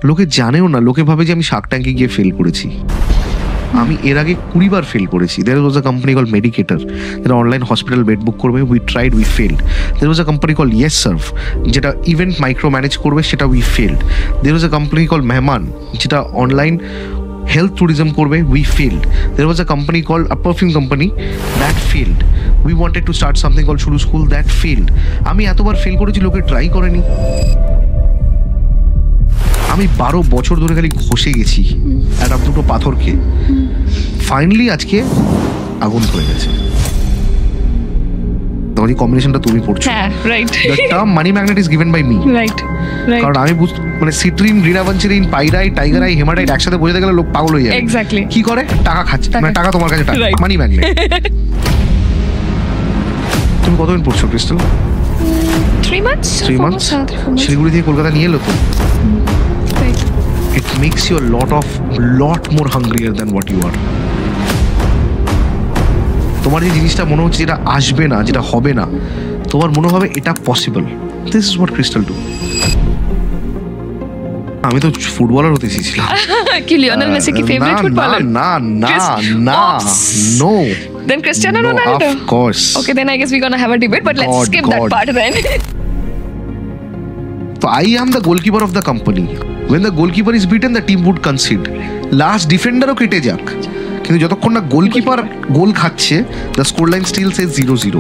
লোকে জানেও না, লোকে ভাবে যে আমি শার্ক ট্যাঙ্কে গিয়ে ফেল করেছি। আমি এর আগে 20 বার ফেল করেছি। There was a company called Medicator, যেটা অনলাইন হসপিটাল বেড বুক করবে, we tried, we failed. There was a company called YesServe, যেটা ইভেন্ট মাইক্রো ম্যানেজ করবে, সেটা we failed. There was a company called Mehman, যেটা online health tourism করবে, we failed. There was a company called a perfume company that failed. We wanted to start something called Shuru School, that failed. আমি এতবার fail করেছি, লোকে try করেনি। আমি 12 বছর ধরে খালি ঘষে গেছি একটা দুটো পাথরকে, ফাইনালি আজকে আগুন হয়ে গেছে। তোমার এই কম্বিনেশনটা তুমি পড়ছো। হ্যাঁ, right. The term money magnet is given by me. Right. কারণ আমি মানে সিট্রিন, গ্রিনাভাঞ্চেরিন, পাইরাইট, টাইগারাই, হেমাটাইট একসাথে বোঝাতে গেলে লোক পাগল হয়ে যায়। এক্স্যাক্টলি। কি করে? টাকা খাচ্ছে, মানে টাকা তোমার কাছে টাকা, মানি ম্যাগনেট। তুমি কতদিন পড়ছো ক্রিস্টাল? 3 months. শিলিগুড়ি থেকে কলকাতা নিয়ে এলো তো। It makes you a lot more hungrier than what you are. তোমার যে জিনিসটা মনে হচ্ছে যেটা আসবে না, যেটা হবে না, তোমার মনে হবে এটা possible. This is what Crystal do. আমি তো ফুটবলার হতে চেয়েছিলাম। কি লিওনেল মেসি কি ফেভারিট ফুটবলার? না, no. Then Cristiano Ronaldo. Of course. Okay, then I guess we're gonna have a debate, but let's skip that part then. So I am the goalkeeper of the company. When the goalkeeper is beaten, the team would concede. Last defender ও কেটে যাক, কিন্তু যতক্ষণ না goalkeeper goal খাচ্ছে, the scoreline still says 0-0.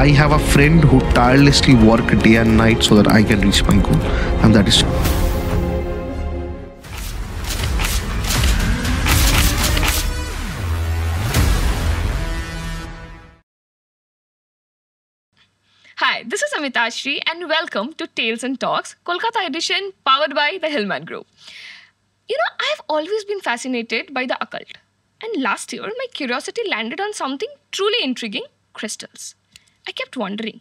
I have a friend who tirelessly work day and night so that I can reach my goal, and that is Hi, this is Amitashri and welcome to Tales and Talks, Kolkata edition powered by the Hillman Group. You know, I have always been fascinated by the occult. And last year, my curiosity landed on something truly intriguing, crystals. I kept wondering,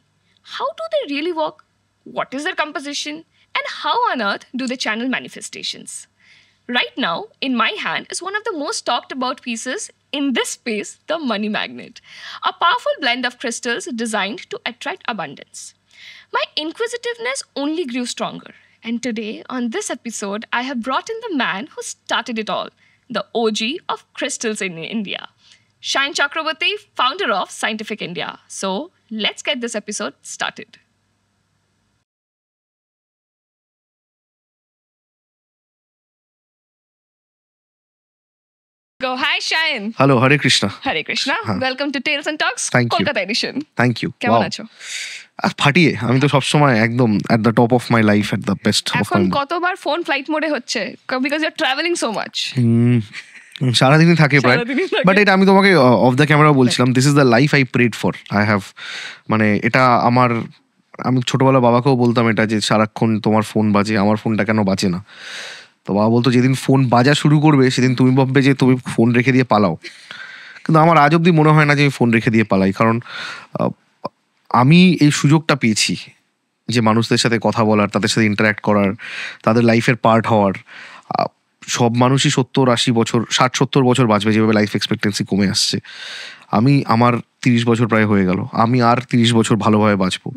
how do they really work? What is their composition? And how on earth do they channel manifestations? Right now, in my hand is one of the most talked about pieces in this space, the money magnet, a powerful blend of crystals designed to attract abundance. My inquisitiveness only grew stronger. And today, on this episode, I have brought in the man who started it all, the OG of crystals in India, Shayan Chakraborty, founder of Scientific India. So, let's get this episode started. Go. Hi, Shayan. Hello, Hare Krishna. Hare Krishna. Welcome to Tales and Talks, Thank you. Kolkata edition. Thank you. কেমন আছো? ফাটিয়ে, আমি তো সবসময় একদম at the top of my life, at the best of my এখন কতবার phone flight মোডে হচ্ছে because you are travelling so much? সারাদিনই থাকে প্রায়, বাট এটা আমি তোমাকে অফ দ্য ক্যামেরা বলছিলাম, this is the life I prayed for. I have, মানে এটা আমার, আমি ছোটবেলা বাবাকেও বলতাম এটা, যে সারাক্ষণ তোমার ফোন বাজে, আমার ফোনটা কেন বাজে না? তো বাবা বলতো যেদিন ফোন বাজা শুরু করবে সেদিন তুমি ভাববে যে তুমি ফোন রেখে দিয়ে পালাও। কিন্তু আমার আজ অব্দি মনে হয় না যে আমি ফোন রেখে দিয়ে পালাই, কারণ আমি এই সুযোগটা পেয়েছি যে মানুষদের সাথে কথা বলার, তাদের সাথে ইন্টারাক্ট করার, তাদের লাইফের পার্ট হওয়ার। সব মানুষই 70-80 বছর, 60-70 বছর বাঁচবে, যেভাবে লাইফ এক্সপেক্টেন্সি কমে আসছে। আমার 30 বছর প্রায় হয়ে গেল, আমি আর 30 বছর ভালোভাবে বাঁচবো।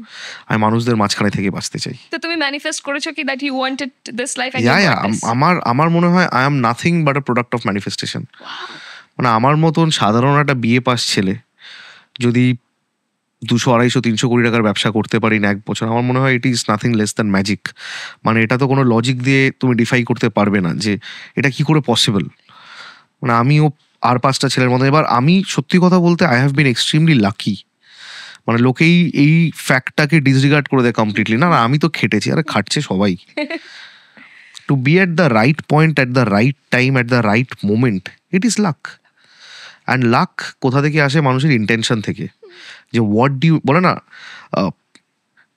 আমি মানুষদের মাঝখানে থেকে বাঁচতে চাই। তো তুমি ম্যানিফেস্ট করেছো কি that you wanted this life? আমার মনে হয় I am nothing but a product of manifestation. মানে আমার মতন সাধারণ একটা বিএ পাস ছেলে যদি 200-250-300 কোটি টাকার ব্যবসা করতে পারি না এক বছর, আমার মনে হয় ইট is nothing less than magic. মানে এটা তো কোনো লজিক দিয়ে তুমি ডিফাই করতে পারবে না যে এটা কি করে পসিবল। মানে আমিও আর 5টা ছেলের মতো। এবার আমি সত্যি কথা বলতে I have been extremely lucky. মানে লোকেই এই ফ্যাক্টটাকে ডিসরিগার্ড করে দেয় কমপ্লিটলি। না, আমি তো খেটেছি, আরে খাটছে সবাই। To be at the right point at the right time at the right moment, it is luck. And luck কোথা থেকে আসে? মানুষের ইন্টেনশন থেকে। যে হোয়াট ডু ইউ, বলে না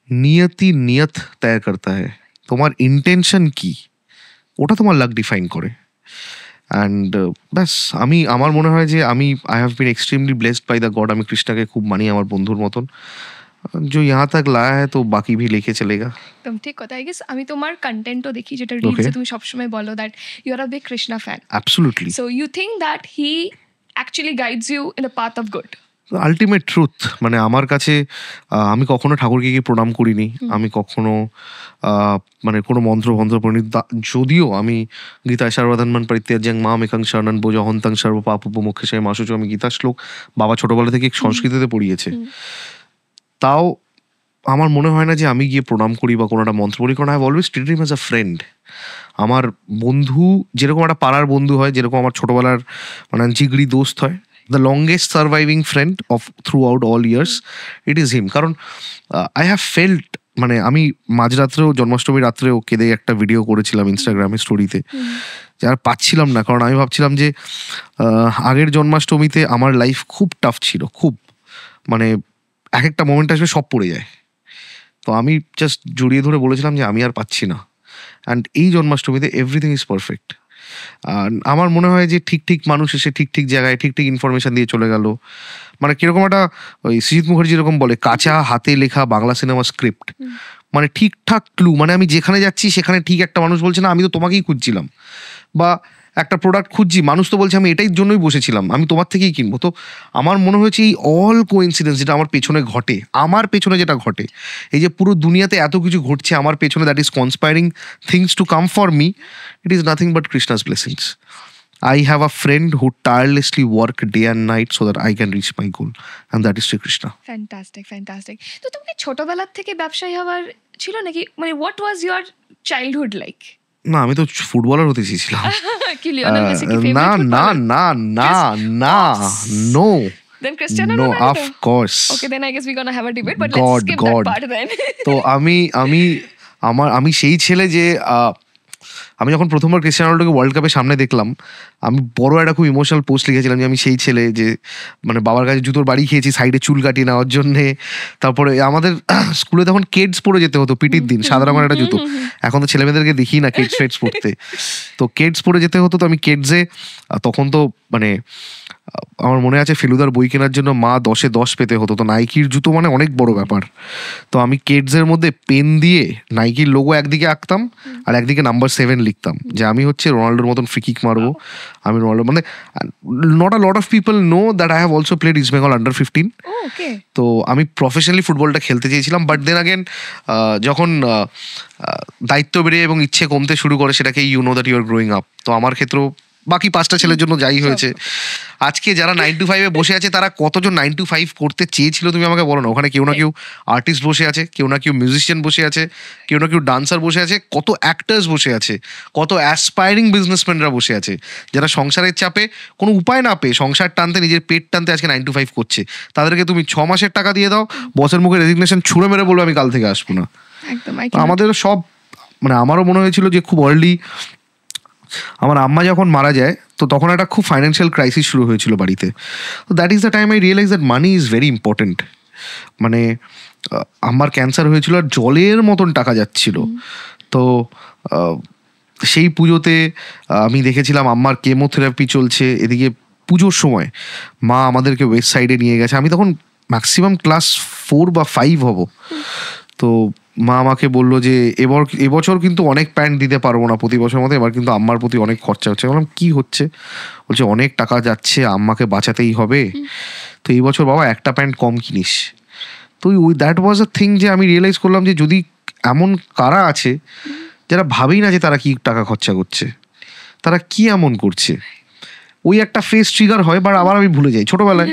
নিয়তি নিয়ত তয় করতা হ্যায়, তোমার ইন্টেনশন কি ওটা তোমার লাক ডিফাইন করে। অ্যান্ড ব্যাস, আমার মনে হয় যে I have been extremely blessed by the God. আমি কৃষ্ণাকে খুব মানি আমার বন্ধুর মতন। जो यहाँ तक लाया है तो बाकी भी लेके चलेगा। तुम ঠিক কথা। আই গেস আমি তোমার কন্টেন্টও দেখি, যেটা রিলসে তুমি সবসময় বলো that you are a big Krishna fan. Absolutely. So you think that he actually guides you in the path of good? Ultimate truth, মানে আমার কাছে আমি কখনো ঠাকুরকে গিয়ে প্রণাম করিনি, আমি কখনো মানে কোনো মন্ত্র পড়িনি। যদিও আমি গীতায় সর্বধর্মান পরিত্যাজ্যং মাম একাং শরণং ব্রজ অহং সর্ব পাপোপমোক্ষায় মা শুচি, আমি গীতা শ্লোক বাবা ছোটবেলা থেকে সংস্কৃতিতে পড়িয়েছে। তাও আমার মনে হয় না যে আমি গিয়ে প্রণাম করি বা কোনো একটা মন্ত্র পড়ি, কারণ I have always treated him as a friend. আমার বন্ধু যেরকম একটা পাড়ার বন্ধু হয়, যেরকম আমার ছোটবেলার মানে জিগড়ি দোস্ত হয়, the longest surviving friend of throughout all years it is him. কারণ আই হ্যাভ ফেল্ট, মানে আমি মাঝরাত্রেও জন্মাষ্টমী রাত্রেও কেঁদে একটা ভিডিও করেছিলাম ইনস্টাগ্রামে স্টোরিতে, যার পাচ্ছিলাম না, কারণ আমি ভাবছিলাম যে আগের জন্মাষ্টমীতে আমার লাইফ খুব টাফ ছিল, খুব মানে এক একটা মোমেন্ট আসবে সব পড়ে যায়। তো আমি জাস্ট জড়িয়ে ধরে বলেছিলাম যে আমি আর পাচ্ছি না। অ্যান্ড এই জন্মাষ্টমীতে এভরিথিং ইজ পারফেক্ট। আর আমার মনে হয় যে ঠিক মানুষ এসে ঠিক জায়গায় ঠিক ইনফরমেশন দিয়ে চলে গেল। মানে কিরকম একটা ওই সৃজিত মুখার্জি যেরকম বলে কাঁচা হাতে লেখা বাংলা সিনেমা স্ক্রিপ্ট, মানে ঠিকঠাক ক্লু, মানে আমি যেখানে যাচ্ছি সেখানে ঠিক একটা মানুষ বলছে না আমি তো তোমাকেই খুঁজছিলাম, বা একটা প্রোডাক্ট খুঁজছি, মানুষ তো বলছে আমি এটাই জন্যই বসেছিলাম, আমি তোমার থেকেই কিনবো। তো আমার মনে হয়েছে এই অল কোইন্সিডেন্স যেটা আমার পেছনে ঘটে, যেটা ঘটে, এই যে পুরো দুনিয়াতে এত কিছু ঘটছে আমার পেছনে, that is conspiring things to come for me, it is nothing but Krishna's blessings. I have a friend who tirelessly work day and night so that I can reach my goal, and that is Sri Krishna. Fantastic. তো তুমি ছোটবেলা থেকে ব্যবসায়ী হওয়ার ছিল নাকি, মানে what was your childhood like? না, আমি তো ফুটবলার হতে চেয়েছিলাম। কি লিওনেল মেসি কি না ফেভারিট না ফুটবলার? না না না no Then Cristiano no Ronaldo? of course. Okay, then I guess we're gonna have a debate, but God, let's skip God. that part then. তো আমি সেই ছেলে যে আমি যখন প্রথমবার ক্রিস্টিয়ানো রোনাল্ডোকে ওয়ার্ল্ড কাপের সামনে দেখলাম, আমি বড় একটা খুব ইমোশনাল পোস্ট লিখেছিলাম যে আমি সেই ছেলে যে মানে বাবার কাছে জুতোর বাড়ি খেয়েছি সাইডে চুল কাটিয়ে নেওয়ার জন্যে। তারপরে আমাদের স্কুলে তখন কেডস পরে যেতে হতো পিটির দিন, সাদা রঙের একটা জুতো, এখন তো ছেলেমেয়েদেরকে দেখি না কেডস ফেডস পড়তে, তো কেডস পরে যেতে হতো। তো আমি কেডসে তখন তো মানে আমার মনে আছে ফেলুদার বই কেনার জন্য মা 10-এ 10 পেতে হতো, তো নাইকির জুতো মানে অনেক বড় ব্যাপার। তো আমি কেডসের মধ্যে পেন দিয়ে নাইকির লোগো একদিকে আঁকতাম আর একদিকে নাম্বার 7 লিখতাম যে আমি হচ্ছে রোনাল্ডোর মতন ফ্রি কিক মারবো, আমি রোনাল্ডো। মানে not a lot of people know that I have also played east Bengal under 15। তো আমি প্রফেশনালি ফুটবলটা খেলতে চেয়েছিলাম, বাট দেন আগেন যখন দায়িত্ব বেড়ে এবং ইচ্ছে কমতে শুরু করে সেটাকে you know that you are growing up. তো আমার ক্ষেত্রেও বাকি 5টা ছেলের জন্য যাই হয়েছে। আজকে যারা 9 to 5-এ বসে আছে তারা কতজন 9 to 5 করতে চেয়েছিল তুমি আমাকে বলো না। ওখানে কেউ না কেউ আর্টিস্ট বসে আছে, কেউ না কেউ মিউজিশিয়ান বসে আছে, কেউ না কেউ ডান্সার বসে আছে, কত অ্যাক্টার্স বসে আছে, কত অ্যাসপায়ারিং বিজনেসম্যানরা বসে আছে যারা সংসারের চাপে কোনো উপায় না পেয়ে সংসার টানতে নিজের পেট টানতে আজকে 9 to 5 করছে। তাদেরকে তুমি 6 মাসের টাকা দিয়ে দাও, বসের মুখে রেজিগনেশন ছুঁড়ে মেরে বলবো আমি কাল থেকে আসবো না। আমাদেরও সব মানে আমারও মনে হয়েছিল যে খুব আর্লি আমার আম্মা যখন মারা যায় তো তখন একটা খুব ফাইন্যান্সিয়াল ক্রাইসিস শুরু হয়েছিল বাড়িতে। তো that is the time I realize that money is very important. মানে আম্মার ক্যান্সার হয়েছিল আর জলের মতন টাকা যাচ্ছিল। তো সেই পুজোতে আমি দেখেছিলাম আম্মার কেমোথেরাপি চলছে, এদিকে পুজোর সময় মা আমাদেরকে ওয়েস্ট সাইডে নিয়ে গেছে। আমি তখন ম্যাক্সিমাম ক্লাস 4 বা 5 হব। তো মা আমাকে বললো যে এবছর কিন্তু অনেক প্যান্ট দিতে পারবো না প্রতি বছর মতো, এবার কিন্তু আম্মার প্রতি অনেক খরচা হচ্ছে। বললাম কি হচ্ছে? বলছে অনেক টাকা যাচ্ছে, আম্মাকে বাঁচাতেই হবে, তো এই বছর বাবা একটা প্যান্ট কম কিনিস। তো দ্যাট ওয়াজ আ থিং যে আমি রিয়েলাইজ করলাম যে যদি এমন কারা আছে যারা ভাবেই না যে তারা কি টাকা খরচা করছে, তারা কি এমন করছে, ওই একটা ফেস ট্রিগার হয়, বাট আবার আমি ভুলে যাই। ছোটবেলায়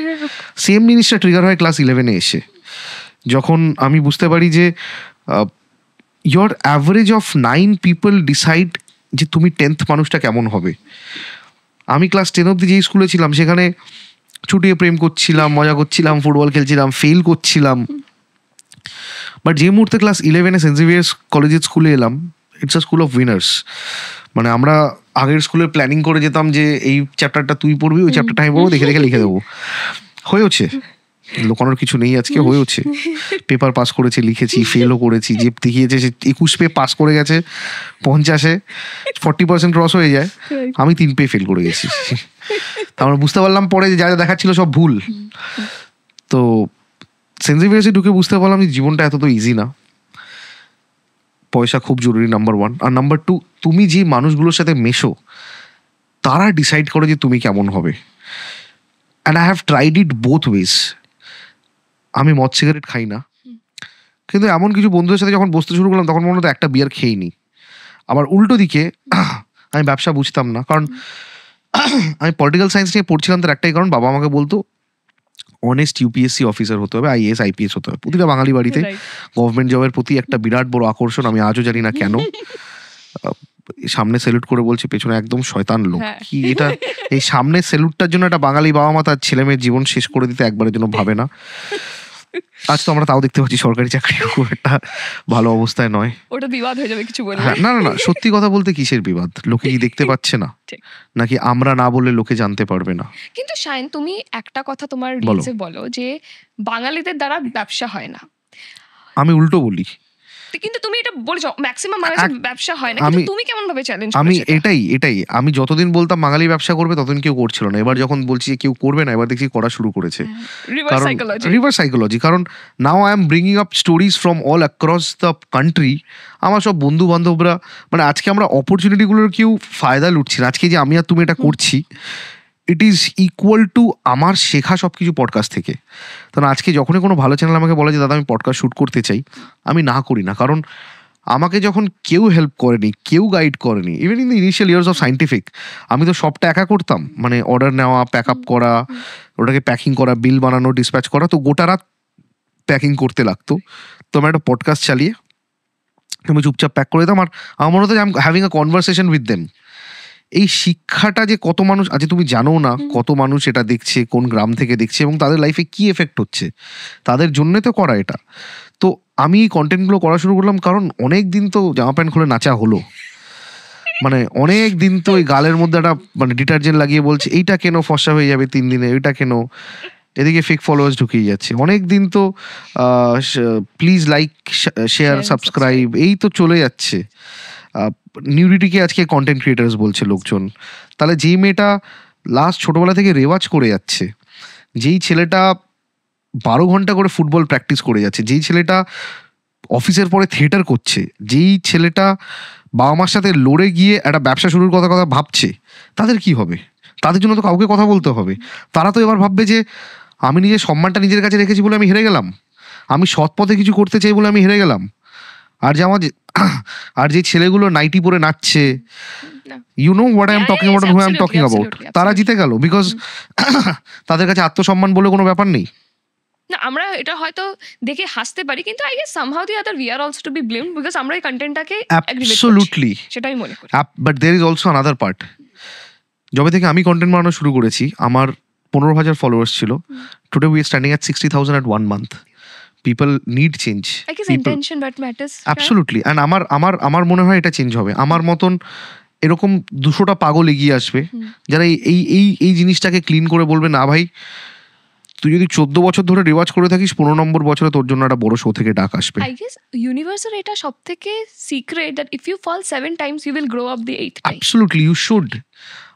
সেম জিনিসটা ট্রিগার হয় ক্লাস 11-এ এসে, যখন আমি বুঝতে পারি যে your average of 9 people decide যে তুমি 10th মানুষটা কেমন হবে। আমি ক্লাস 10 অব্দি যেই স্কুলে ছিলাম সেখানে ছুটিয়ে প্রেম করছিলাম, মজা করছিলাম, ফুটবল খেলছিলাম, ফেল করছিলাম। বাট যে মুহূর্তে ক্লাস 11-এ সেন্ট জেভিয়ার্স কলেজের স্কুলে এলাম, it's a school of winners. মানে আমরা আগের স্কুলে প্ল্যানিং করে যেতাম যে এই চ্যাপ্টারটা তুই পড়বি, ওই চ্যাপ্টারটা আমি পড়বো, দেখে লিখে দেবো। হয়েওছে, লোকানোর কিছু নেই, আজকে হয়েওছে। পেপার পাস করেছি, লিখেছি, ফেলও করেছি। যে দেখিয়েছে সে 21 পেয়ে পাস করে গেছে, 50-এ 40% ক্রস হয়ে যায়, আমি 3 পেয়ে ফেল করে গেছি। আমরা বুঝতে পারলাম পরে যে যা যা দেখাচ্ছিল সব ভুল। তো সেন্ট জেভিয়ার্সে ঢুকে বুঝতে পারলাম যে জীবনটা এত তো ইজি না। পয়সা খুব জরুরি নাম্বার 1, আর নাম্বার 2 তুমি যে মানুষগুলোর সাথে মেশো তারা ডিসাইড করে যে তুমি কেমন হবে। And I have tried it both wedge. আমি মদ সিগারেট খাই না, কিন্তু এমন কিছু বন্ধুদের সাথে যখন বসতে শুরু করলাম তখন মনে হতো একটা বিয়ার খেয়েই নি। আবার উল্টো দিকে আমি ব্যবসা বুঝতাম না, কারণ আমি পলিটিক্যাল সায়েন্স নিয়ে পড়ছিলাম, তার একটাই কারণ, বাবা আমাকে বলতো অনেস্ট ইউপিএসসি অফিসার হতে হবে, আইএএস আইপিএস হতে হবে। প্রতিটা বাঙালি বাড়িতে গভর্নমেন্ট জবের প্রতি একটা বিরাট বড় আকর্ষণ, আমি আজও জানি না কেন। সামনে সেলুট করে বলছি, পেছনে একদম শয়তান লোক। কি এটা, এই সামনে সেলুটটার জন্য একটা বাঙালি বাবা মা তার ছেলে মেয়ের জীবন শেষ করে দিতে একবারের জন্য ভাবে না। আজ তো আমরা তাও দেখতে পাচ্ছি সরকারি চাকরি খুব একটা ভালো অবস্থায় নয়। ওটা বিবাদ হয়ে যাবে কিছু বললে। না না না, সত্যি কথা বলতে কিসের বিবাদ? লোকে কি দেখতে পাচ্ছে না, নাকি আমরা না বললে লোকে জানতে পারবে না? কিন্তু শায়ন, তুমি একটা কথা তোমার রিলসে বলো যে বাঙালিদের দ্বারা ব্যবসা হয় না। আমি উল্টো বলি। কিন্তু তুমি এটা বলছো ম্যাক্সিমাম মানুষের ব্যবসা হয় না, কিন্তু তুমি কেমন ভাবে চ্যালেঞ্জ করছো? আমি এটাই আমি যতদিন বলতাম বাঙালি ব্যবসা করবে ততদিন কেউ করছিল না। এবার যখন বলছি কেউ করবে না, এবার দেখছি করা শুরু করেছে। Reverse psychology. কারণ now I am bringing up stories from all across the country. আমার সব বন্ধু বান্ধবরা, মানে আজকে আমরা অপরচুনিটিগুলোর কেউ ফায়দা লুটছি না। আজকে যে আমি আর তুমি এটা করছি, ইট ইজ ইকুয়াল টু আমার শেখা সব কিছু পডকাস্ট থেকে। কারণ আজকে যখনই কোনো ভালো চ্যানেল আমাকে বলে যে দাদা আমি পডকাস্ট শ্যুট করতে চাই, আমি না করি না। কারণ আমাকে যখন কেউ হেল্প করেনি, কেউ গাইড করেনি, even in the initial years of scientific, আমি তো সবটা একা করতাম। মানে অর্ডার নেওয়া, প্যাক আপ করা, ওটাকে প্যাকিং করা, বিল বানানো, ডিসপ্যাচ করা, তো গোটা রাত প্যাকিং করতে লাগতো। তো আমি একটা পডকাস্ট চালিয়ে আমি চুপচাপ প্যাক করে দিতাম। আর আমার মনে হতো যে I am having a conversation with them. এই শিক্ষাটা যে কত মানুষ, আজ তুমি জানো না কত মানুষ এটা দেখছে, কোন গ্রাম থেকে দেখছে, এবং তাদের লাইফে কি এফেক্ট হচ্ছে, তাদের জন্যই তো করা এটা। তো আমি এই কন্টেন্টগুলো করা শুরু করলাম কারণ অনেক দিন তো জামা প্যান্ট খুলে নাচা হলো, মানে অনেক দিন তো এই গালের মধ্যে একটা মানে ডিটারজেন্ট লাগিয়ে বলছে এইটা কেন ফর্সা হয়ে যাবে 3 দিনে, ওইটা কেন, এদিকে ফেক ফলোয়ার্স ঢুকিয়ে যাচ্ছে। অনেক দিন তো প্লিজ লাইক শেয়ার সাবস্ক্রাইব এই তো চলে যাচ্ছে। নিউডিটিকে আজকে কন্টেন্ট ক্রিয়েটার্স বলছে লোকজন। তাহলে যেই মেয়েটা লাস্ট ছোটবেলা থেকে রেওয়াজ করে যাচ্ছে, যেই ছেলেটা 12 ঘন্টা করে ফুটবল প্র্যাকটিস করে যাচ্ছে, যেই ছেলেটা অফিসের পরে থিয়েটার করছে, যেই ছেলেটা বাবা মার সাথে লড়ে গিয়ে একটা ব্যবসা শুরুর কথা ভাবছে, তাদের কি হবে? তাদের জন্য তো কাউকে কথা বলতে হবে। তারা তো এবার ভাববে যে আমি নিজের সম্মানটা নিজের কাছে রেখেছি বলে আমি হেরে গেলাম, আমি সৎ পথে কিছু করতে চাই বলে আমি হেরে গেলাম। আর যে ছেলেগুলো নাইটি পরে নাচছে, you know what I am talking about, who I am talking about, তারা জিতে গেল বিকজ তাদের কাছে আত্মসম্মান বলে কোনো ব্যাপার নেই। না, আমরা এটা হয়তো দেখে হাসতে পারি, কিন্তু I guess somehow the other we are also to be blamed because আমরা এই কন্টেন্টটাকে অ্যাবসলিউটলি, সেটাই মনে করি। But there is also another part. যবে থেকে আমি কন্টেন্ট বানানো শুরু করেছি, আমার 15,000 ফলোয়ার্স ছিল। Today we are standing at 60,000 at 1 month. People need change. I guess intention that matters. Absolutely. And আমার মনে হয় এটা চেঞ্জ হবে। আমার মতন এরকম 200টা পাগল এগিয়ে আসবে যারা এই জিনিসটাকে ক্লিন করে বলবে না ভাই, তুই যদি 14 বছর ধরে রেওয়াজ করে থাকিস, 15 নম্বর বছরে তোর জন্য একটা বড় শো থেকে ডাক আসবে। I guess ইউনিভার্সের এটা সবথেকে secret that if you fall 7 times you will grow up the 8th time. Absolutely, you should.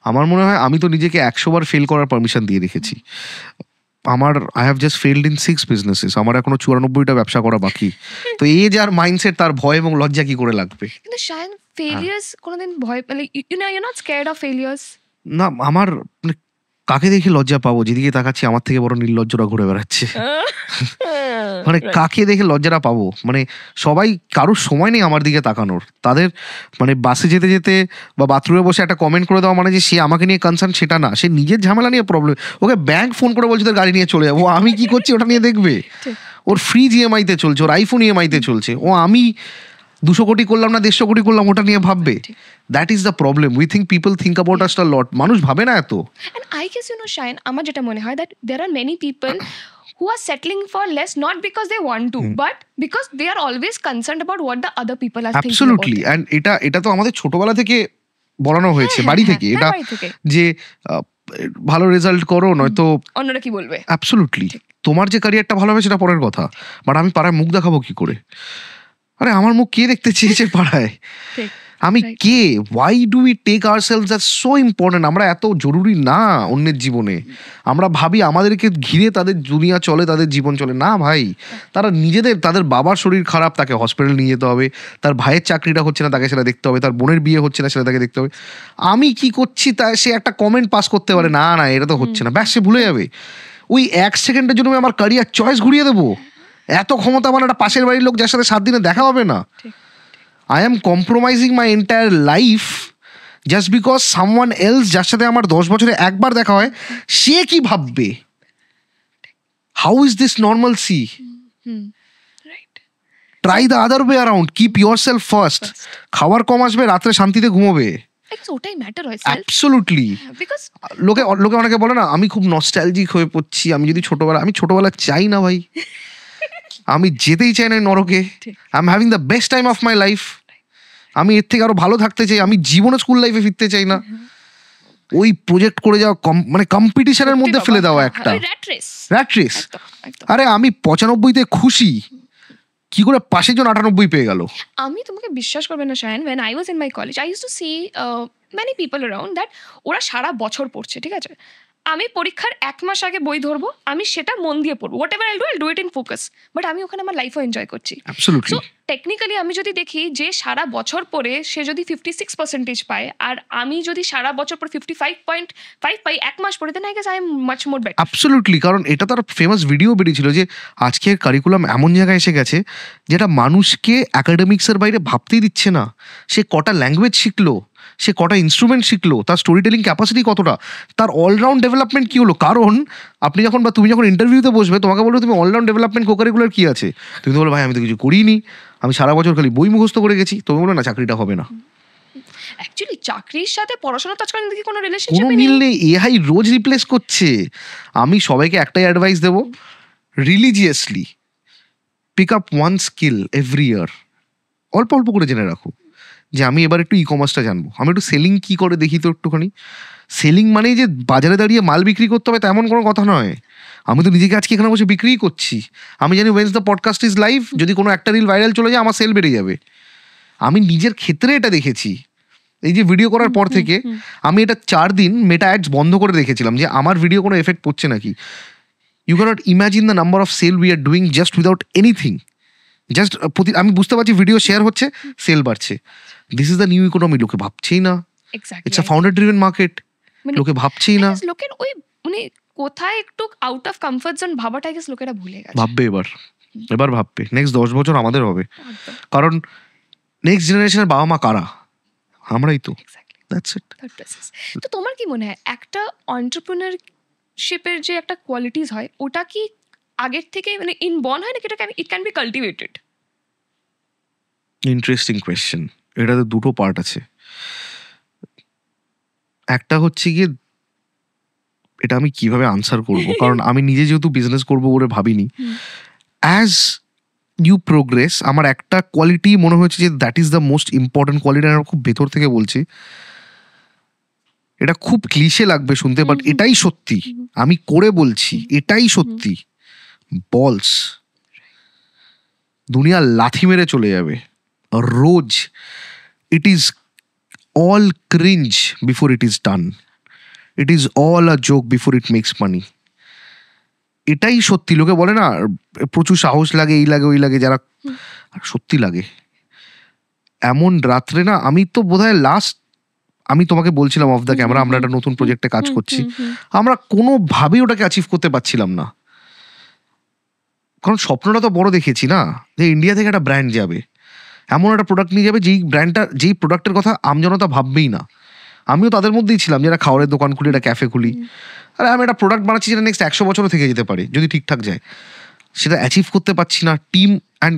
আমার মনে হয় আমি তো নিজেকে 100 বার ফেল করার পারমিশন দিয়ে রেখেছি। I have just failed in 6 businesses. আমার এখনো 94টা ব্যবসা করা বাকি। তো এই যার মাইন্ডসেট, তার ভয় এবং লজ্জা কি করে লাগবে? কিন্তু শায়ন, ফেলিয়ার্স কোনোদিন ভয়, like you're not scared of failures? না, আমার কাকে দেখে লজ্জা পাবো? যেদিকে তাকাচ্ছি আমার থেকে বড় নির্লজ্জরা ঘুরে বেড়াচ্ছে। মানে কাকে দেখে লজ্জাটা পাবো? মানে সবাই, কারোর সময় নেই আমার দিকে তাকানোর। তাদের মানে বাসে যেতে যেতে বা বাথরুমে বসে একটা কমেন্ট করে দেওয়া মানে যে সে আমাকে নিয়ে কনসার্ন, সেটা না। সে নিজের ঝামেলা নিয়ে প্রবলেম। ওকে ব্যাংক ফোন করে বলছে তোর গাড়ি নিয়ে চলে যাবো, আমি কি করছি ওটা নিয়ে দেখবে? ওর ফ্রিজ ইএমআইতে চলছে, ওর আইফোন ইএমআইতে চলছে, আমি 200 কোটি করলাম না 150 কোটি করলাম ওটা নিয়ে ভাববে। That is the problem. We think people think about us a lot. মানুষ ভাবে না এত। And I guess শায়ন, আমার যেটা মনে হয় that there are many people who are settling for less not because they want to but because they are always concerned about what the other people are thinking about. Absolutely. And এটা তো আমাদের ছোটবেলা থেকে বলানো হয়েছে, বাড়ি থেকে। এটা যে ভালো রেজাল্ট করো, নয়তো অন্যরা কি বলবে। অ্যাবসলিউটলি। তোমার যে ক্যারিয়ারটা ভালো হবে সেটা পরের কথা, বাট আমি পাড়ায় মুখ দেখাবো কি করে? আরে আমার মুখ কে দেখতে চেয়েছে পাড়ায়? আমি কে? Why do we take ourselves as so important? আমরা এত জরুরি না অন্যের জীবনে। আমরা ভাবি আমাদেরকে ঘিরে তাদের দুনিয়া চলে, তাদের জীবন চলে। না ভাই, তারা নিজেদের, তাদের বাবার শরীর খারাপ, তাকে হসপিটাল নিয়ে যেতে হবে, তার ভাইয়ের চাকরিটা হচ্ছে না তাকে সেটা দেখতে হবে, তার বোনের বিয়ে হচ্ছে না সেটা তাকে দেখতে হবে। আমি কি করছি তা সে একটা কমেন্ট পাস করতে পারে, না না এটা তো হচ্ছে না, ব্যাস সে ভুলে যাবে। ওই 1 সেকেন্ডের জন্য আমি আমার ক্যারিয়ার চয়েস ঘুরিয়ে দেবো? এত ক্ষমতা আমার একটা পাশের বাড়ির লোক যার সাথে 7 দিনে দেখা হবে না। I am compromising my entire life just because someone else যার সাথে আমার 10 বছরে একবার দেখা হয় সে কি ভাববে? How is this normal? See, try the other way around, keep yourself first. খাবার কম আসবে, রাত্রে শান্তিতে ঘুমোবে। ওটাই ম্যাটার হয়। অ্যাবসলিউটলি। লোকে অনেকে বলে না আমি খুব নস্টালজিক হয়ে পড়ছি, আমি ছোটবেলা চাই না ভাই, আমি যেতেই চাই না নরকে। I am having the best time of my life. আমি এর থেকে আরো ভালো থাকতে চাই, আমি জীবনে স্কুল লাইফে ফিরতে চাই না। ওই প্রজেক্ট করে যাওয়া মানে কম্পিটিশনের মধ্যে ফেলে দেওয়া একটা র্যাট রেস। আরে আমি 95তে খুশি, কি করে পাশের জন 98 পেয়ে গেল? আমি তোমাকে বিশ্বাস করবে না Shayan, when I was in my college I used to see many people around that ওরা সারা বছর পড়ছে, ঠিক আছে, আমি পরীক্ষার 1 মাস আগে বই ধরবো, আমি সেটা মন দিয়ে পড়বো, what ever I'll do it in focus, but আমি ওখানে আমার লাইফও এনজয় করছি। অ্যাবসলিউটলি। সো টেকনিক্যালি আমি যদি দেখি যে সারা বছর পরে সে যদি 56% পায় আর আমি যদি সারা বছর পরে 55.5 পাই 1 মাস পরে, then I guess I am much more better. Absolutely, কারণ এটা তার ফেমাস ভিডিও বেরিয়েছিল যে আজকের কারিকুলাম এমন জায়গায় এসে গেছে যেটা মানুষকে অ্যাকাডেমিক্সের বাইরে ভাবতেই দিচ্ছে না। সে কটা ল্যাঙ্গুয়েজ শিখলো, সে কটা ইনস্ট্রুমেন্ট শিখলো, তার স্টোরি টেলিং ক্যাপাসিটি কতটা, তার অলরাউন্ড ডেভেলপমেন্ট কি হলো। কারণ আপনি যখন বা তুমি যখন ইন্টারভিউতে বসবে তোমাকে বলবে তুমি অলরাউন্ড ডেভেলপমেন্ট কোকারিকুলার কি আছে, তুমি তো বলো ভাই আমি তো কিছু করিনি, আমি সারা বছর খালি বই মুখস্থ করে গেছি। তুমি বলো না চাকরিটা হবে না। অ্যাকচুয়ালি চাকরির সাথে পড়াশোনা তো আজকাল দেখি কোনো রিলেশনশিপ কোনো মিল নেই, এআই রোজ রিপ্লেস করছে। আমি সবাইকে একটাই অ্যাডভাইস দেবো, religiously pick up one skill every year. অল্প অল্প করে জেনে রাখো যে আমি এবার একটু ই কমার্সটা জানবো, আমি একটু সেলিং কি করে দেখি তো একটুখানি। সেলিং মানেই যে বাজারে দাঁড়িয়ে মাল বিক্রি করতে হবে তেমন কোনো কথা নয়। আমি তো নিজেকে আজকে এখানে বসে বিক্রিই করছি। আমি জানি Weil's the podcast is live, যদি কোনো একটা রিল ভাইরাল চলে যায় আমার সেল বেড়ে যাবে। আমি নিজের ক্ষেত্রে এটা দেখেছি। এই যে ভিডিও করার পর থেকে আমি এটা 4 দিন মেটা অ্যাডস বন্ধ করে রেখেছিলাম যে আমার ভিডিও কোনো এফেক্ট পড়ছে নাকি। You can't imagine the number of sale we are doing just without anything. Just আমি বুঝতে পারছি ভিডিও শেয়ার হচ্ছে, সেল বাড়ছে। This is the new economy. লোকে ভাবছেই না, it's a founder driven market. লোকে ভাবছেই না। লোকের ওই মানে কোথায় একটু আউট অফ কমফর্ট জোন ভাবাটাই গেছে, লোকেরা ভুলে গেছে। ভাববে এবার ভাববে নেক্সট 10 বছর আমাদের হবে, কারণ নেক্সট জেনারেশনের বাবা মা কারা? আমরাই তো। That's it. তো তোমার কি মনে হয় একটা এন্টারপ্রেনারশিপের যে একটা কোয়ালিটিস হয় ওটা কি আগের থেকে মানে ইনবর্ন হয় নাকি it can be cultivated? Interesting question. এটাতে দুটো পার্ট আছে। একটা হচ্ছে গিয়ে এটা আমি কিভাবে আনসার করব, কারণ আমি নিজে যেহেতু বিজনেস করবো বলে ভাবিনি। অ্যাজ ইউ প্রোগ্রেস আমার একটা কোয়ালিটি মনে হয়েছে যে that is the most important quality. আমি খুব ভেতর থেকে বলছি, এটা খুব ক্লিশে লাগবে শুনতে, বাট এটাই সত্যি। আমি করে বলছি এটাই সত্যি। বলস, দুনিয়া লাথি মেরে চলে যাবে রোজ। It is all cringe before it is done. It is all a joke before it makes money. এটাই সত্যি। লোকে বলে না প্রচুর সাহস লাগে, এই লাগে ওই লাগে, যারা সত্যি লাগে। এমন রাত্রে না, আমি তো বোধহয় লাস্ট, আমি তোমাকে বলছিলাম অফ দ্য ক্যামেরা, আমরা একটা নতুন প্রজেক্টে কাজ করছি, আমরা কোনোভাবেই ওটাকে অ্যাচিভ করতে পারছিলাম না। কারণ স্বপ্নটা তো বড় দেখেছি না, যে ইন্ডিয়া থেকে একটা ব্র্যান্ড যাবে, এমন একটা প্রোডাক্ট নিয়ে যাবে যেই প্রোডাক্টের কথা আমজনতা ভাববেই না। আমিও তাদের মধ্যেই ছিলাম যারা খাবারের দোকান খুলি, একটা ক্যাফে খুলি। আরে আমি একটা প্রোডাক্ট বানাচ্ছি যেটা নেক্সট 100 বছরও থেকে যেতে পারে যদি ঠিকঠাক যায়। সেটা অ্যাচিভ করতে পারছি না। টিম অ্যান্ড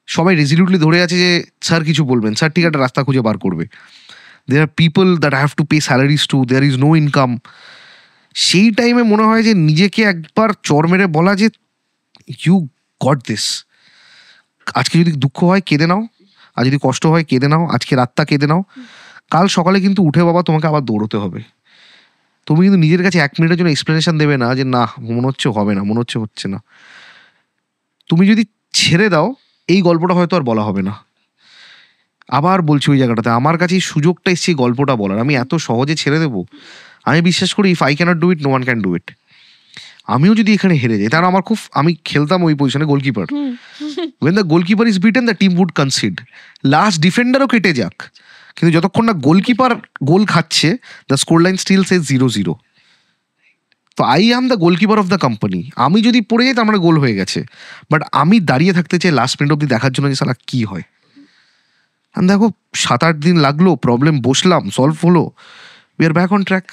সবাই রেজলিউটলি ধরে আছে যে স্যার কিছু বলবেন, স্যার ঠিক একটা রাস্তা খুঁজে বার করবে। There are people that have to pay salaries too, there is no income. সেই টাইমে মনে হয় যে নিজেকে একবার চর মেরে বলা যে ইউ গট দিস। আজকে যদি দুঃখ হয় কেঁদে নাও, আর যদি কষ্ট হয় কেঁদে নাও, আজকে রাতটা কেঁদে নাও, কাল সকালে কিন্তু উঠে বাবা তোমাকে আবার দৌড়তে হবে। তুমি কিন্তু নিজের কাছে 1 মিনিটের জন্য এক্সপ্লেনেশন দেবে না যে না মনে হচ্ছে হবে না, মনে হচ্ছে না। তুমি যদি ছেড়ে দাও এই গল্পটা হয়তো আর বলা হবে না। আবার বলছি ওই জায়গাটাতে আমার কাছে এই সুযোগটা এসছে গল্পটা বলার, আমি এত সহজে ছেড়ে দেবো? আমি বিশ্বাস করি if I can't do it no one can do it. আমিও যদি এখানে হেরে যাই, তার আমার আমি খেলতাম ওই পজিশনে goalkeeper. when the goalkeeper is beaten the team would concede, last ডিফেন্ডারও কেটে যাক, কিন্তু যতক্ষণ না গোলকিপার গোল খাচ্ছে the score line still says 0-0। তো I am the goalkeeper of the company. আমি যদি পড়ে যাই তার মানে গোল হয়ে গেছে, বাট আমি দাঁড়িয়ে থাকতে চাই লাস্ট মিনিট অব্দি দেখার জন্য যে সালা কি হয়। আর দেখো 7-8 দিন লাগলো, প্রবলেম বসলাম, সলভ হলো, we are back on track.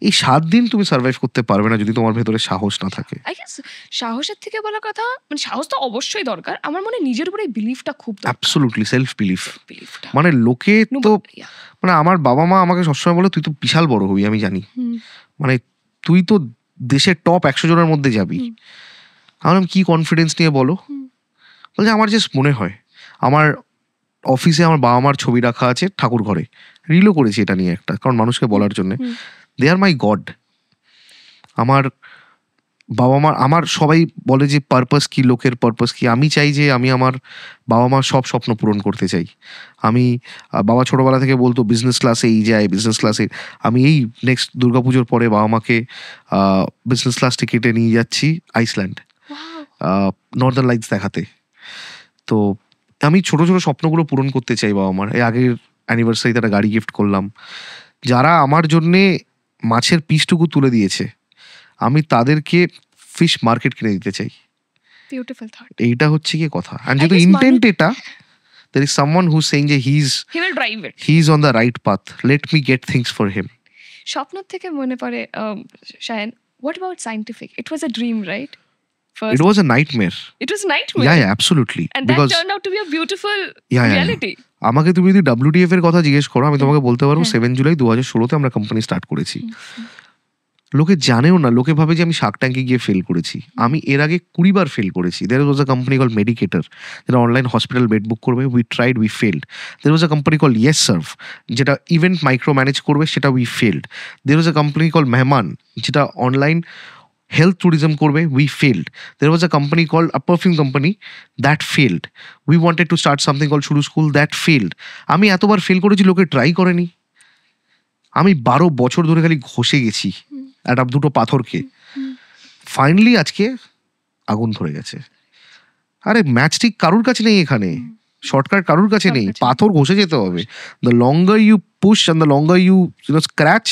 এই 7 দিন তুমি সার্ভাইভ করতে পারবে না যদি তোমার ভেতরে সাহস না থাকে। আই গেস সাহসের থেকে বলা কথা, মানে সাহস তো অবশ্যই দরকার, আমার মনে হয় নিজের উপরে বিলিফটা খুব দরকার। Absolutely self belief. বিলিফটা মানে লোকে তো মানে আমার বাবা মা আমাকে সবসময় বলে তুই তো বিশাল বড় হবি, আমি জানি, মানে তুই তো দেশের টপ 100 জনের মধ্যে যাবি। আমি কি কনফিডেন্স নিয়ে বলো? বলছে আমার জাস্ট মনে হয়। আমার অফিসে আমার বাবা মার ছবি রাখা আছে ঠাকুর ঘরে, রিলও করেছি এটা নিয়ে একটা, কারণ মানুষকে বলার জন্য দে আর মাই গড। আমার বাবা মা, আমার সবাই বলে যে পারপাস কি, লোকের পারপাস কি। আমি চাই যে আমি আমার বাবা মার সব স্বপ্ন পূরণ করতে চাই। আমি বাবা ছোটবেলা থেকে বলতো বিজনেস ক্লাসে এই যায়, বিজনেস ক্লাসে। আমি এই নেক্সট দুর্গাপুজোর পরে বাবা মাকে বিজনেস ক্লাস টিকিটে নিয়ে যাচ্ছি আইসল্যান্ড, নর্দার্ন লাইটস দেখাতে। তো আমি ছোট ছোট স্বপ্নগুলো পূরণ করতে চাই বাবা মার। এই আগের অ্যানিভার্সারিতে একটা গাড়ি গিফট করলাম। যারা আমার জন্যে মাছের পিসটুকু তুলে দিয়েছে, আমি তাদেরকে ফিশ মার্কেট কিনে দিতে চাই। Beautiful thought. এইটা হচ্ছে কি কথা। আর যেহেতু ইন্টেন্ট এটা, there is someone who's saying যে he will drive it, he is on the right path, let me get things for him. স্বপ্ন থেকে মনে পড়ে Shayan, what about scientific? It was a dream, right? First, it was a nightmare. It was a nightmare. Yeah, absolutely. And because that turned out to be a beautiful reality. আমাকে তুমি যদি WTF এর কথা জিজ্ঞেস করো, আমি তোমাকে বলতে পারবো 7 জুলাই 2016 আমরা কোম্পানি স্টার্ট করেছি। লোকে জানেও না, লোকে ভাবে যে আমি শার্ক ট্যাঙ্কে গিয়ে ফেল করেছি। আমি এর আগে 20 বার ফেল করেছি। দেয়ার ওয়াজ আ কোম্পানি কল মেডিকেটার, যেটা অনলাইন হসপিটাল বেড বুক করবে, we tried, we failed. There was a company call yes serve, যেটা ইভেন্ট মাইক্রো ম্যানেজ করবে, সেটা we failed. There was a company call Mehmaan, যেটা অনলাইন হেলথ ট্যুরিজম করবে, we failed. There was a company call a perfume company, that failed. We wanted to start something call Shuru school, that failed. আমি এতবার fail করেছি, লোকে try করেনি। আমি 12 বছর ধরে খালি ঘষে গেছি একটা দুটো পাথরকে। ফাইনালি আজকে আগুন ধরে গেছে। আরে ম্যাচস্টিক কারুর কাছে নেই এখানে, শর্টকাট কারুর কাছে নেই, পাথর ঘষে যেতে হবে। The longer you push and the longer you scratch,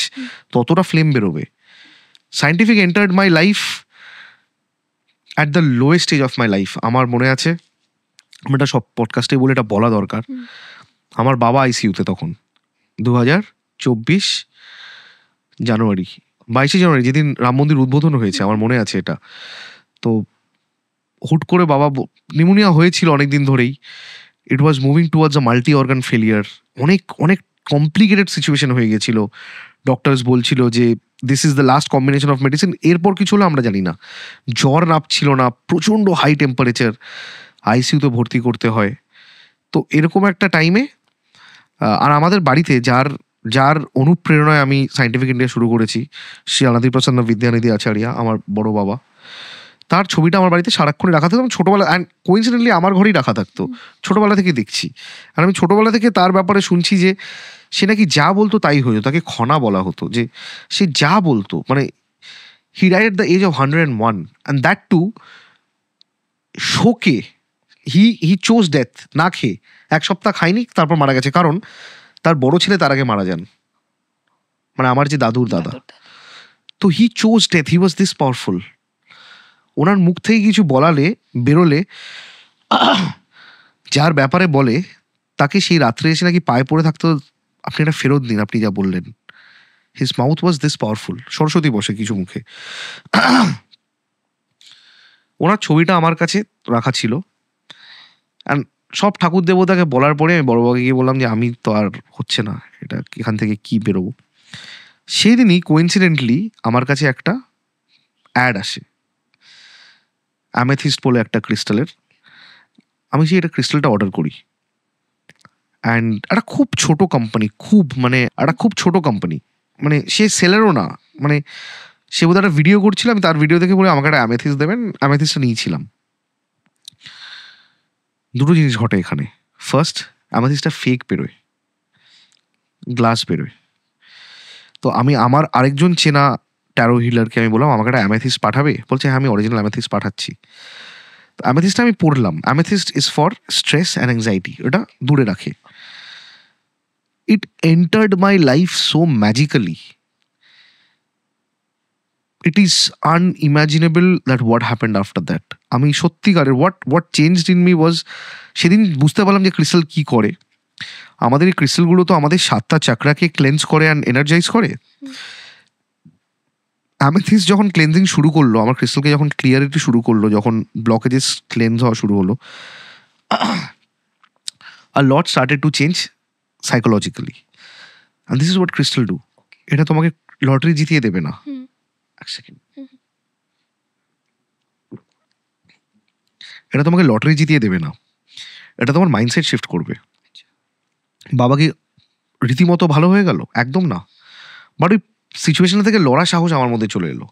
ততটা ফ্লেম বেরোবে। Scientific entered my life at the lowest stage of my life. আমার মনে আছে, আমি এটা সব পডকাস্টে বলে এটা বলা দরকার। আমার বাবা আইসিইউতে তখন 2024 জানুয়ারি, 22 জানুয়ারি, যেদিন রাম মন্দির উদ্বোধন হয়েছে, আমার মনে আছে এটা। তো হুট করে বাবা, নিউমোনিয়া হয়েছিল অনেকদিন ধরেই। It was moving towards a multi organ failure. অনেক অনেক কমপ্লিকেটেড সিচুয়েশন হয়ে গেছিল। ডক্টরস বলছিল যে this is the last combination of medicine. এরপর কিছু হলো আমরা জানি না। জ্বর নাপছিল না, প্রচণ্ড হাই টেম্পারেচার, আইসিইউতে ভর্তি করতে হয়। তো এরকম একটা টাইমে, আর আমাদের বাড়িতে যার অনুপ্রেরণায় আমি সায়েন্টিফিক ইন্ডিয়া শুরু করেছি, শ্রী আনাদি প্রসন্ন বিদ্যানিধি আচার্যা, আমার বড় বাবা, তার ছবিটা আমার বাড়িতে সারাক্ষণই রাখা থাকতো। ছোটোবেলা, অ্যান্ড কোইন্সিডেন্টলি আমার ঘরেই রাখা থাকতো, ছোটোবেলা থেকে দেখছি। আর আমি ছোটোবেলা থেকে তার ব্যাপারে শুনছি যে সে নাকি যা বলতো তাই হতো। তাকে খনা বলা হতো, যে সে যা বলতো, মানে he died at the age of 101, and that too শোকে। হি চোজ ডেথ, না খেয়ে 1 সপ্তাহ খায়নি, তারপর মারা গেছে। কারণ তার বড় ছেলে তার আগে মারা যান, মানে আমার যে দাদুর দাদা। তো he chose death, he was this powerful. ওনার মুখ থেকে কিছু বেরোলে, যার ব্যাপারে বলে, তাকে সেই রাত্রে এসে নাকি পায়ে পড়ে থাকতো, আপনি এটা ফেরত দিন, আপনি যা বললেন। His mouth was this powerful. Saraswati বসে কিছু মুখে। ওনার ছবিটা আমার কাছে রাখা ছিল। অ্যান্ড সব ঠাকুর দেবতাকে বলার পরে আমি বড় বাবাকে গিয়ে বললাম যে আমি তো আর হচ্ছে না, এটা এখান থেকে কি বেরোবো। সেই দিনই কোইন্সিডেন্টলি আমার কাছে একটা অ্যাড আসে, অ্যামেথিস্ট বলে একটা ক্রিস্টালের। আমি এটা ক্রিস্টালটা অর্ডার করি। অ্যান্ড একটা খুব ছোট কোম্পানি, খুব ছোট কোম্পানি, মানে সে সেলেরও না, মানে সে বোধহয় একটা ভিডিও করছিল, আমি তার ভিডিও দেখে বলে আমাকে একটা অ্যামেথিস্ট দেবেন। অ্যামেথিস্টটা নিয়েছিলাম। দুটো জিনিস ঘটে এখানে। ফার্স্ট, অ্যামেথিস্টটা ফেক বেরোয়, গ্লাস বেরোয়। তো আমি আমার আরেকজন চেনা ট্যারো হিলারকে আমি বললাম আমাকে একটা অ্যামেথিস্ট পাঠাবে। বলছে হ্যাঁ, আমি অরিজিনাল অ্যামেথিস্ট পাঠাচ্ছি। তো অ্যামেথিস্টটা আমি পড়লাম। Amethyst is for stress and anxiety, ওটা দূরে রাখে। It entered my life so magically. It is unimaginable that what happened after that. আমি সত্যিকারের what changed in me was, সেদিন বুঝতে পারলাম যে ক্রিস্টাল কি করে। আমাদের এই ক্রিস্টালগুলো তো আমাদের 7টা চাকরাকে ক্লেন্স করে অ্যান্ড এনার্জাইজ করে। অ্যামেথিস্ট যখন ক্লেন্সিং শুরু করলো, আমার ক্রিস্টালকে যখন ক্লিয়ারিটি শুরু করলো, যখন ব্লকেজেস ক্লেন্স হওয়া শুরু হলো, a lot started to change psychologically, and this is what crystal do. এটা তোমাকে লটারি জিতিয়ে দেবে না। এক সেকেন্ড, এটা তোমাকে লটারি জিতিয়ে দেবে না, এটা তোমার মাইন্ডসেট শিফট করবে। বাবা কি রীতিমতো ভালো হয়ে গেল? একদম না, বাট ওই সিচুয়েশন থেকে লড়া সাহস আমার মধ্যে চলে এলো।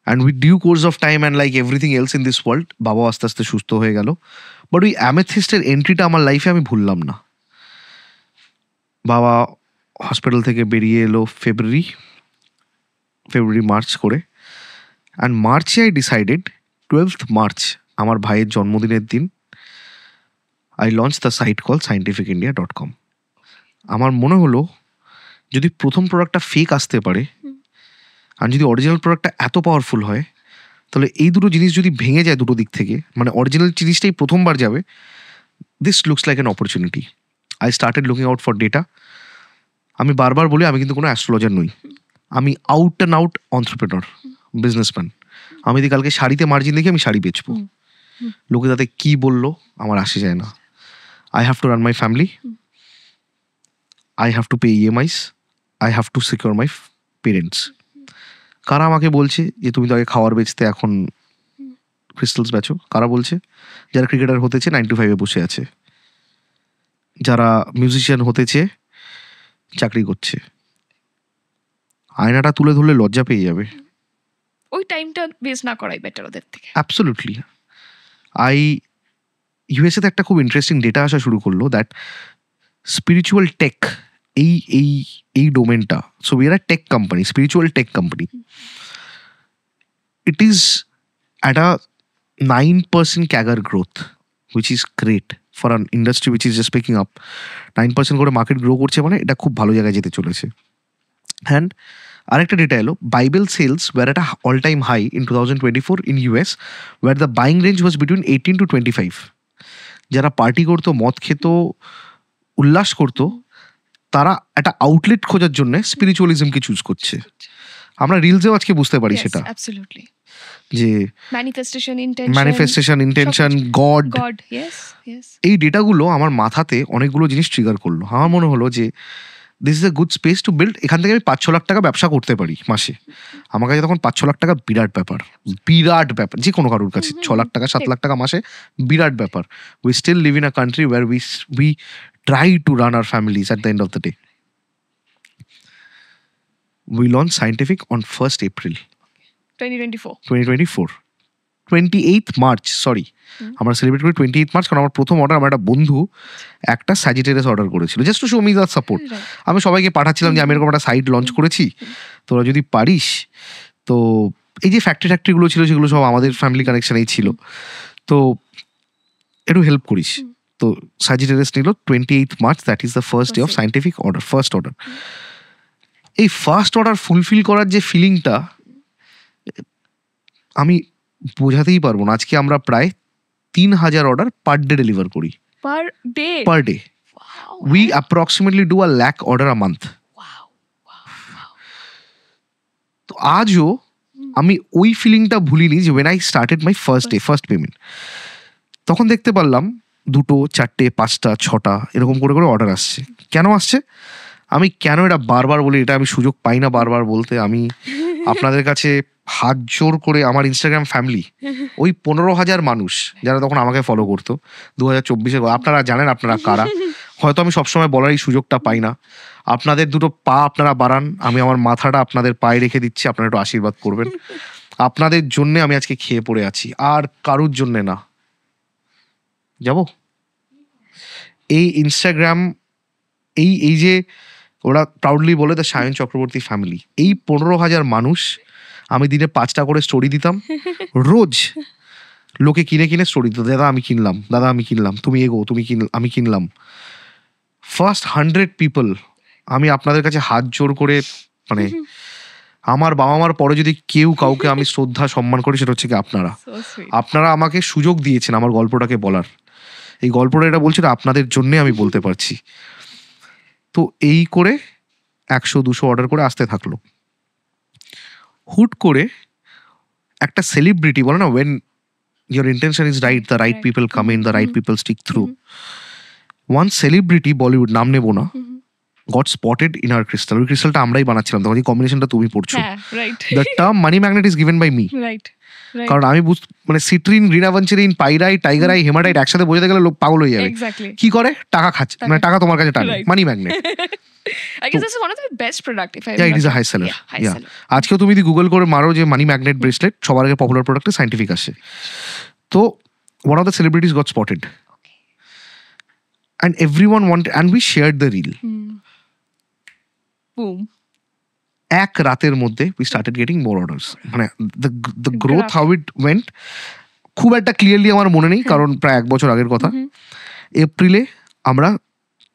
And with due course of time and like everything else in this world, বাবা আস্তে আস্তে সুস্থ হয়ে গেল। বাট ওই অ্যামেথিস্টের এন্ট্রিটা আমার লাইফে আমি ভুললাম না। বাবা হসপিটাল থেকে বেরিয়ে এলো ফেব্রুয়ারি মার্চ করে, অ্যান্ড মার্চে আই ডিসাইডেড 12th মার্চ আমার ভাইয়ের জন্মদিনের দিন I launch the site call scientificindia.com। আমার মনে হলো যদি প্রথম প্রোডাক্টটা ফেক আসতে পারে আর যদি অরিজিনাল প্রোডাক্টটা এত পাওয়ারফুল হয়, তাহলে এই দুটো জিনিস যদি ভেঙে যায় দুটো দিক থেকে, মানে অরিজিনাল জিনিসটাই প্রথমবার যাবে, this looks like an opportunity. I started looking out for data. আমি বারবার বলি আমি কিন্তু কোনো অ্যাস্ট্রোলজার নই, আমি আউট অ্যান্ড আউট অন্ট্রপ্রেনর, বিজনেসম্যান। আমি যদি কালকে শাড়িতে মার্জিন দেখি আমি শাড়ি বেচবো, লোকে তাতে কি বললো আমার আসে যায় না। I have to run my family, I have to pay EMIs, I have to secure my parents. কারা আমাকে বলছে যে তুমি তো আগে খাওয়ার বেচতে এখন ক্রিস্টালস বেচো? কারা বলছে? যারা ক্রিকেটার হতেছে 9 to 5 বসে আছে, যারা মিউজিশিয়ান হতেছে চাকরি করছে। আয়নাটা তুলে ধরলে লজ্জা পেয়ে যাবে। ওই টাইমটা ওয়েস্ট না করাই বেটার ওদের থেকে। অ্যাবসলিউটলি। ইউএসএতে একটা খুব ইন্টারেস্টিং ডেটা আসা শুরু করলো দ্যাট স্পিরিচুয়াল টেক, এই ডোমেনটা, so we are a tech company, spiritual tech company, it is at a 9% CAGR growth, which is great for an industry which is just picking up. 9% করে market grow করছে, মানে এটা খুব ভালো জায়গায় যেতে চলেছে। অ্যান্ড আরেকটা ডেটা এলো, Bible sales were at all time high in 2024 in US, were the buying range was between 18 to 25। যারা পার্টি করতো, মদ খেত, উল্লাস করতো, তারা একটা আউটলেট খোঁজার জন্য স্পিরিচুয়ালিজমকে চুজ করছে। আমরা রিলসেও আজকে বুঝতে পারি সেটা, যে ম্যানিফেস্টেশন, ইন্টেনশন, গড, এই ডেটাগুলো আমার মাথাতে অনেকগুলো জিনিস ট্রিগার করলো। আমার মনে হলো যে this is a good space to build. এখান থেকে আমি 5-6 লাখ টাকা ব্যবসা করতে পারি মাসে। আমার কাছে তখন 5-6 লাখ টাকা বিরাট ব্যাপার, যে কোনো কারোর কাছে 6 লাখ টাকা 7 লাখ টাকা মাসে বিরাট ব্যাপার। We still live in a country where we try to run our families at the end of the day. We launched Scientific on 1st April 2024. 28th March, sorry, আমরা সেলিব্রেট করি 28th March, কারণ আমার প্রথম order, আমার একটা বন্ধু একটা Sagittarius order করেছিল, just to show me the support. আমি সবাইকে পাঠাচ্ছিলাম যে আমি এরকম একটা সাইট লঞ্চ করেছি, তোরা যদি পারিস। তো এই যে ফ্যাক্টরিগুলো ছিল সেগুলো সব আমাদের ফ্যামিলি কানেকশনেই ছিল, তো একটু হেল্প করিস। তো সাজিটেরিয়াস নিল 28th March, that is the first day of scientific order, first order. এই ফার্স্ট অর্ডার ফুলফিল করার যে ফিলিংটা আমি বোঝাতেই পারবো না। আজকে আমরা প্রায় 3000 অর্ডার পার ডে ডেলিভার করি। Per day we approximately do 1 lakh order a month. তো আজও আমি ওই ফিলিংটা ভুলিনি যে when I started my first day, first payment, তখন দেখতে পারলাম 2, 4, 5, 6 এরকম করে করে অর্ডার আসছে। কেন আসছে? আমি কেন এটা বারবার বলি, এটা আমি সুযোগ পাই না বারবার বলতে। আমি আপনাদের কাছে হাত জোর করে, আমার ইনস্টাগ্রাম ফ্যামিলি, ওই 15,000 মানুষ যারা তখন আমাকে ফলো করতো 2024-এ, আপনারা জানেন আপনারা কারা। হয়তো আমি সবসময় বলার এই সুযোগটা পাই না। আপনাদের দুটো পা আপনারা বাড়ান, আমি আমার মাথাটা আপনাদের পায়ে রেখে দিচ্ছি, আপনারা একটু আশীর্বাদ করবেন। আপনাদের জন্যে আমি আজকে খেয়ে পড়ে আছি, আর কারুর জন্যে না। যাব এই ইনস্টাগ্রাম, এই যে ওরা প্রাউডলি বলে দ্য সায়ন চক্রবর্তী ফ্যামিলি, এই 15,000 মানুষ, আমি দিনে 5টা করে স্টোরি দিতাম রোজ। লোকে কিনে স্টোরি দিত, দাদা আমি কিনলাম, দাদা আমি কিনলাম, তুমি এগো, আমি কিনলাম। ফার্স্ট 100 পিপল, আমি আপনাদের কাছে হাত জোর করে, মানে আমার বাবা মার পরে যদি কেউ কাউকে আমি শ্রদ্ধা সম্মান করি সেটা হচ্ছে কি আপনারা। So sweet. আপনারা আমাকে সুযোগ দিয়েছেন আমার গল্পটাকে বলার। এই গল্পটা এটা বলছি আপনাদের জন্যে আমি বলতে পারছি। তো এই করে 100-200 অর্ডার করে আসতে থাকলো। হুট করে একটা সেলিব্রিটি বলে না, when your intention is right, the right people come in, the right people stick through. One celebrity, Bollywood, নাম নেবো না, got spotted in our crystal. ওই ক্রিস্টালটা আমরাই বানাচ্ছিলাম, তখন এই কম্বিনেশনটা তুমি পড়ছো। হ্যাঁ, right. The term money magnet is given by me. Right. Right. কারণ আমি মানে citrine, green aventurine, pyrite, tiger eye, hematite একসাথে বোঝাতে গেলে লোক পাগল হয়ে যাবে। Exactly. কি করে? টাকা খাচ্ছে, মানে টাকা তোমার কাছে টানে, Right. Money magnet. I guess this is one of the best product if I Yeah, it is a high seller. Yeah. আজকেও তুমি যদি গুগল করে মারো যে মানি ম্যাগনেট ব্রেসলেট, সবার আগে পপুলার প্রোডাক্টে সাইন্টিফিক আসে। তো one of the celebrities got spotted. Okay. And everyone wanted, and we shared the reel. Boom. এক রাতের মধ্যে we started getting more orders. মানে the growth Graph. how it went খুব একটা ক্লিয়ারলি আমার মনে নেই, কারণ প্রায় 1 বছর আগের কথা। এপ্রিলে আমরা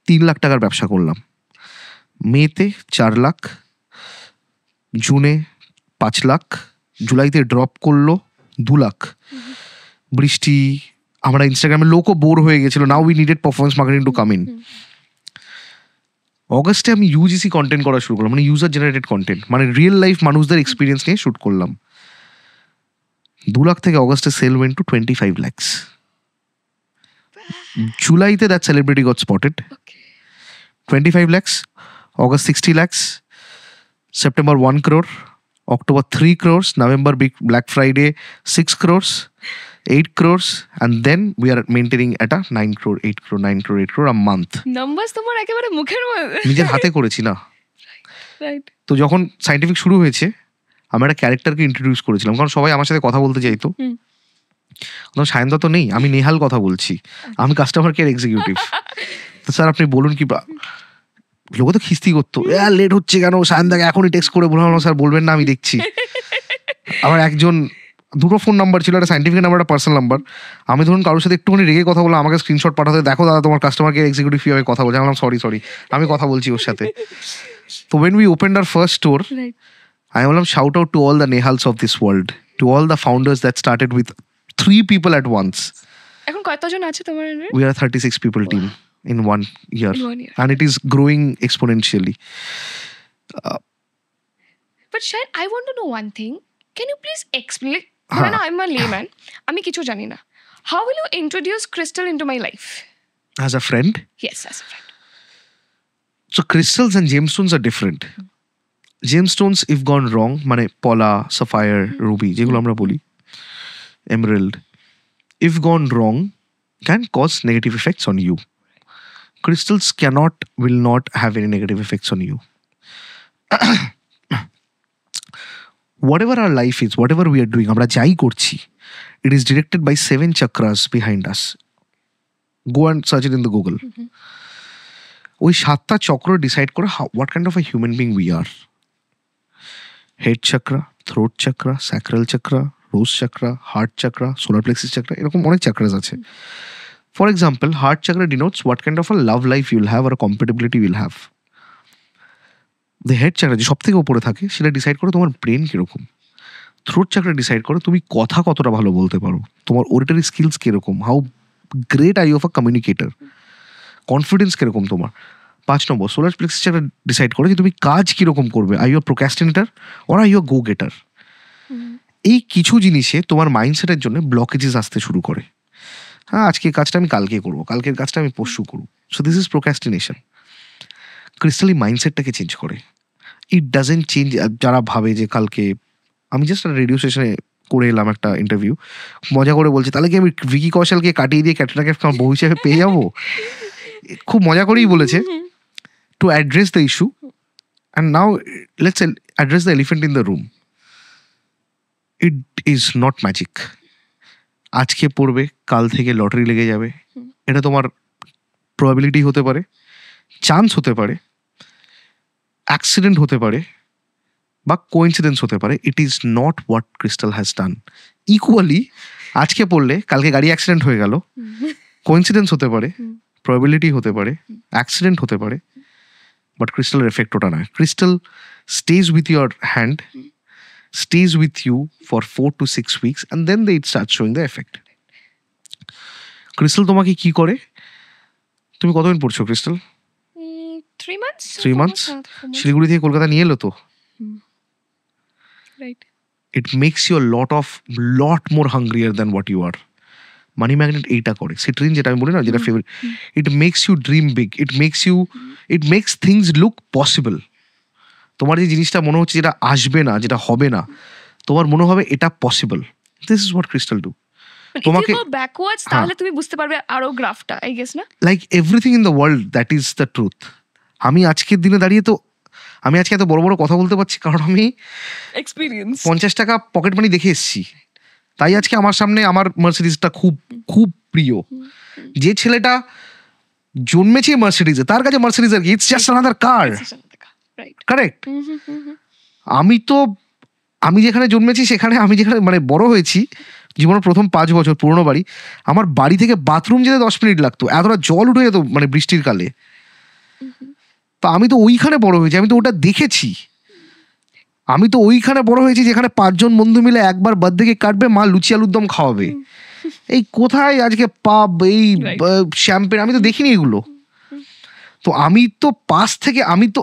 3 লাখ টাকার ব্যবসা করলাম, মেতে 4 লাখ, জুনে 5 লাখ, জুলাইতে ড্রপ করলো 2 লাখ। বৃষ্টি, আমরা ইনস্টাগ্রামে লোকও বোর হয়ে গেছিল, now we needed performance marketing to come in. অগস্টে আমি ইউজিসি কন্টেন্ট করা শুরু করলাম, মানে ইউজার জেনারেটেড কন্টেন্ট, মানে রিয়েল লাইফ মানুষদের এক্সপিরিয়েন্স নিয়ে শুট করলাম। 2 লাখ থেকে অগস্টে সেল ওয়েন্ট টু 25 lakhs. জুলাইতে that celebrity got spotted, Okay. 25 lakhs, August 60 lakhs, September 1 crore, October 3 crores, November big Black Friday 6 crores, 8 crores, and then we are maintaining at a 9 crore, 8 crore, 9 crore, 8 crore a month. Numbers তোমার একেবারে মুখের মধ্যে। নিজের হাতে করেছি না। Right. তো যখন সাইন্টিফিক শুরু হয়েছে, আমি একটা ক্যারেক্টারকে ইন্ট্রোডিউস করেছিলাম, কারণ সবাই আমার সাথে কথা বলতে চাইতো। সায়নদা তো নেই, আমি নেহাল কথা বলছি, আমি কাস্টমার কেয়ার এক্সিকিউটিভ। তো স্যার আপনি বলুন কি, লোকে তো খিস্তি করতো, লেট হচ্ছে কেন, সায়নদাকে এখনই টেক্সট করে বললাম স্যার বলবেন না, আমি দেখছি। আমার একজন 2টো ফোন নাম্বার ছিল, একটা সাইন্টিফিক নাম্বার, একটা পার্সোনাল নাম্বার। আমি ধরুন কারোর সাথে একটুখানি রেগে কথা বললাম, আমাকে স্ক্রিনশট পাঠাতে, দেখো দাদা তোমার কাস্টমার কেয়ার এক্সিকিউটিভ কীভাবে কথা বলছে। আমি বললাম সরি আমি কথা বলছি ওর সাথে। তো when we opened our first store, Right. I want to shout out to all the Nehals of this world, to all the founders that started with 3 people at once. এখন কতজন আছে তোমার? We are a 36 people team in 1 year. In 1 year. And it is growing exponentially. But Shayan, I want to know one thing. Can you please explain? Huh. I'm a layman. আমি কিছু জানি না. How will you introduce Crystal into my life? As a friend? Yes, as a friend. So crystals and gemstones are different. Gemstones if gone wrong, মানে পলা, sapphire, ruby, যেগুলো আমরা বলি, emerald, if gone wrong, can cause negative effects on you. Crystals will not have any negative effects on you. Whatever our life is, whatever we are doing, আমরা যাই করছি, it is directed by 7 chakras behind us. Go and search it in the Google. ওই 7টা চক্র decide করে what kind of a human being we are. Head chakra, throat chakra, sacral chakra, rose chakra, heart chakra, solar plexus chakra, এরকম অনেক chakras আছে. For example, heart chakra denotes what kind of a love life you'll have or a compatibility you'll have. The head chakra যে সব থেকে উপরে থাকে, সেটা decide করে তোমার ব্রেন কিরকম। থ্রোট চাকরা ডিসাইড করে তুমি কথা কতটা ভালো বলতে পারো, তোমার ওরিটারি স্কিলস কিরকম, how great are you of a communicator, confidence কিরকম তোমার। 5 number solar plexus chakra decide করে যে তুমি কাজ কিরকম করবে, are you are procrastinator or are you are go getter. এই কিছু জিনিসে তোমার মাইন্ডসেটের জন্য ব্লকেজেস আসতে শুরু করে। হ্যাঁ, আজকে কাজটা আমি কালকে করবো, কালকের কাজটা আমি পরশু করবো। So this is procrastination. Crystal এই মাইন্ডসেটটাকে চেঞ্জ করে। It doesn't change. যারা ভাবে যে কালকে আমি জাস্ট একটা রেডিও স্টেশনে করে এলাম একটা ইন্টারভিউ, মজা করে বলছে তাহলে কি আমি ভিকি কৌশলকে কাটিয়ে দিয়ে ক্যাটরিনাকে আমার বউ হিসেবে পেয়ে যাবো, খুব মজা করেই বলেছে। To address the issue and now let's address the elephant in the room. It is not magic. আজকে পড়বে, কাল থেকে লটারি লেগে যাবে, এটা তোমার প্রবাবিলিটি হতে পারে, চান্স হতে পারে, অ্যাক্সিডেন্ট হতে পারে, বা কোইন্সিডেন্স হতে পারে। ইট is not what crystal has done. Equally আজকে পড়লে কালকে গাড়ি অ্যাক্সিডেন্ট হয়ে গেল, কোইন্সিডেন্স হতে পারে, প্রবাবিলিটি হতে পারে, অ্যাক্সিডেন্ট হতে পারে, বাট ক্রিস্টালের এফেক্ট ওটা নয়। Crystal stays with your hand, stays with you for 4 to 6 weeks and then it starts showing the effect. Crystal তোমাকে কি করে? তুমি কতদিন পড়ছো ক্রিস্টাল? 3 months. 3 months? শিলিগুড়ি থেকে কলকাতা নিয়ে এলো তো? Right. It makes you a lot more hungrier than what you are. Money magnet এইটা করে। সিট্রিন যেটা আমি বলি না, যেটা favourite, it makes you dream big, it makes things look possible. তোমার যে জিনিসটা মনে হচ্ছে যেটা আসবে না, যেটা হবে না, তোমার মনে হবে এটা possible. This is what crystal do. তোমাকে ব্যাকওয়ার্ডস তাহলে তুমি বুঝতে পারবে আরো গ্রাফটা, আই গেস না? Like everything in the world, that is the truth. আমি আজকের দিনে দাঁড়িয়ে তো আমি আজকে এত বড় বড় কথা বলতে পারছি কারণ আমি এক্সপেরিয়েন্স 50 টাকা পকেট মানি দেখে এসেছি। তাই আজকে আমার সামনে আমার মার্সিডিজটা খুব খুব প্রিয়। যে ছেলেটা জন্মেছে মার্সিডিজে, তার কাছে মার্সিডিজের কি, it's just another car. Correct. আমি যেখানে জন্মেছি সেখানে, আমি যেখানে মানে বড় হয়েছি, জীবনের প্রথম 5 বছর পুরনো বাড়ি, আমার বাড়ি থেকে বাথরুম যেতে 10 মিনিট লাগতো, এতটা জল উঠে যেত মানে বৃষ্টির কালে। তো আমি তো ওইখানে বড় হয়েছি, আমি তো ওটা দেখেছি। আমি তো ওইখানে বড় হয়েছি যেখানে 5 জন বন্ধু মিলে একবার বার্থডে কেক কাটবে, মা লুচি আলুর দম খাওয়াবে। এই কোথায় আজকে পাব, এই শ্যাম্পেন, আমি তো দেখিনি এগুলো। তো আমি তো পাশ থেকে,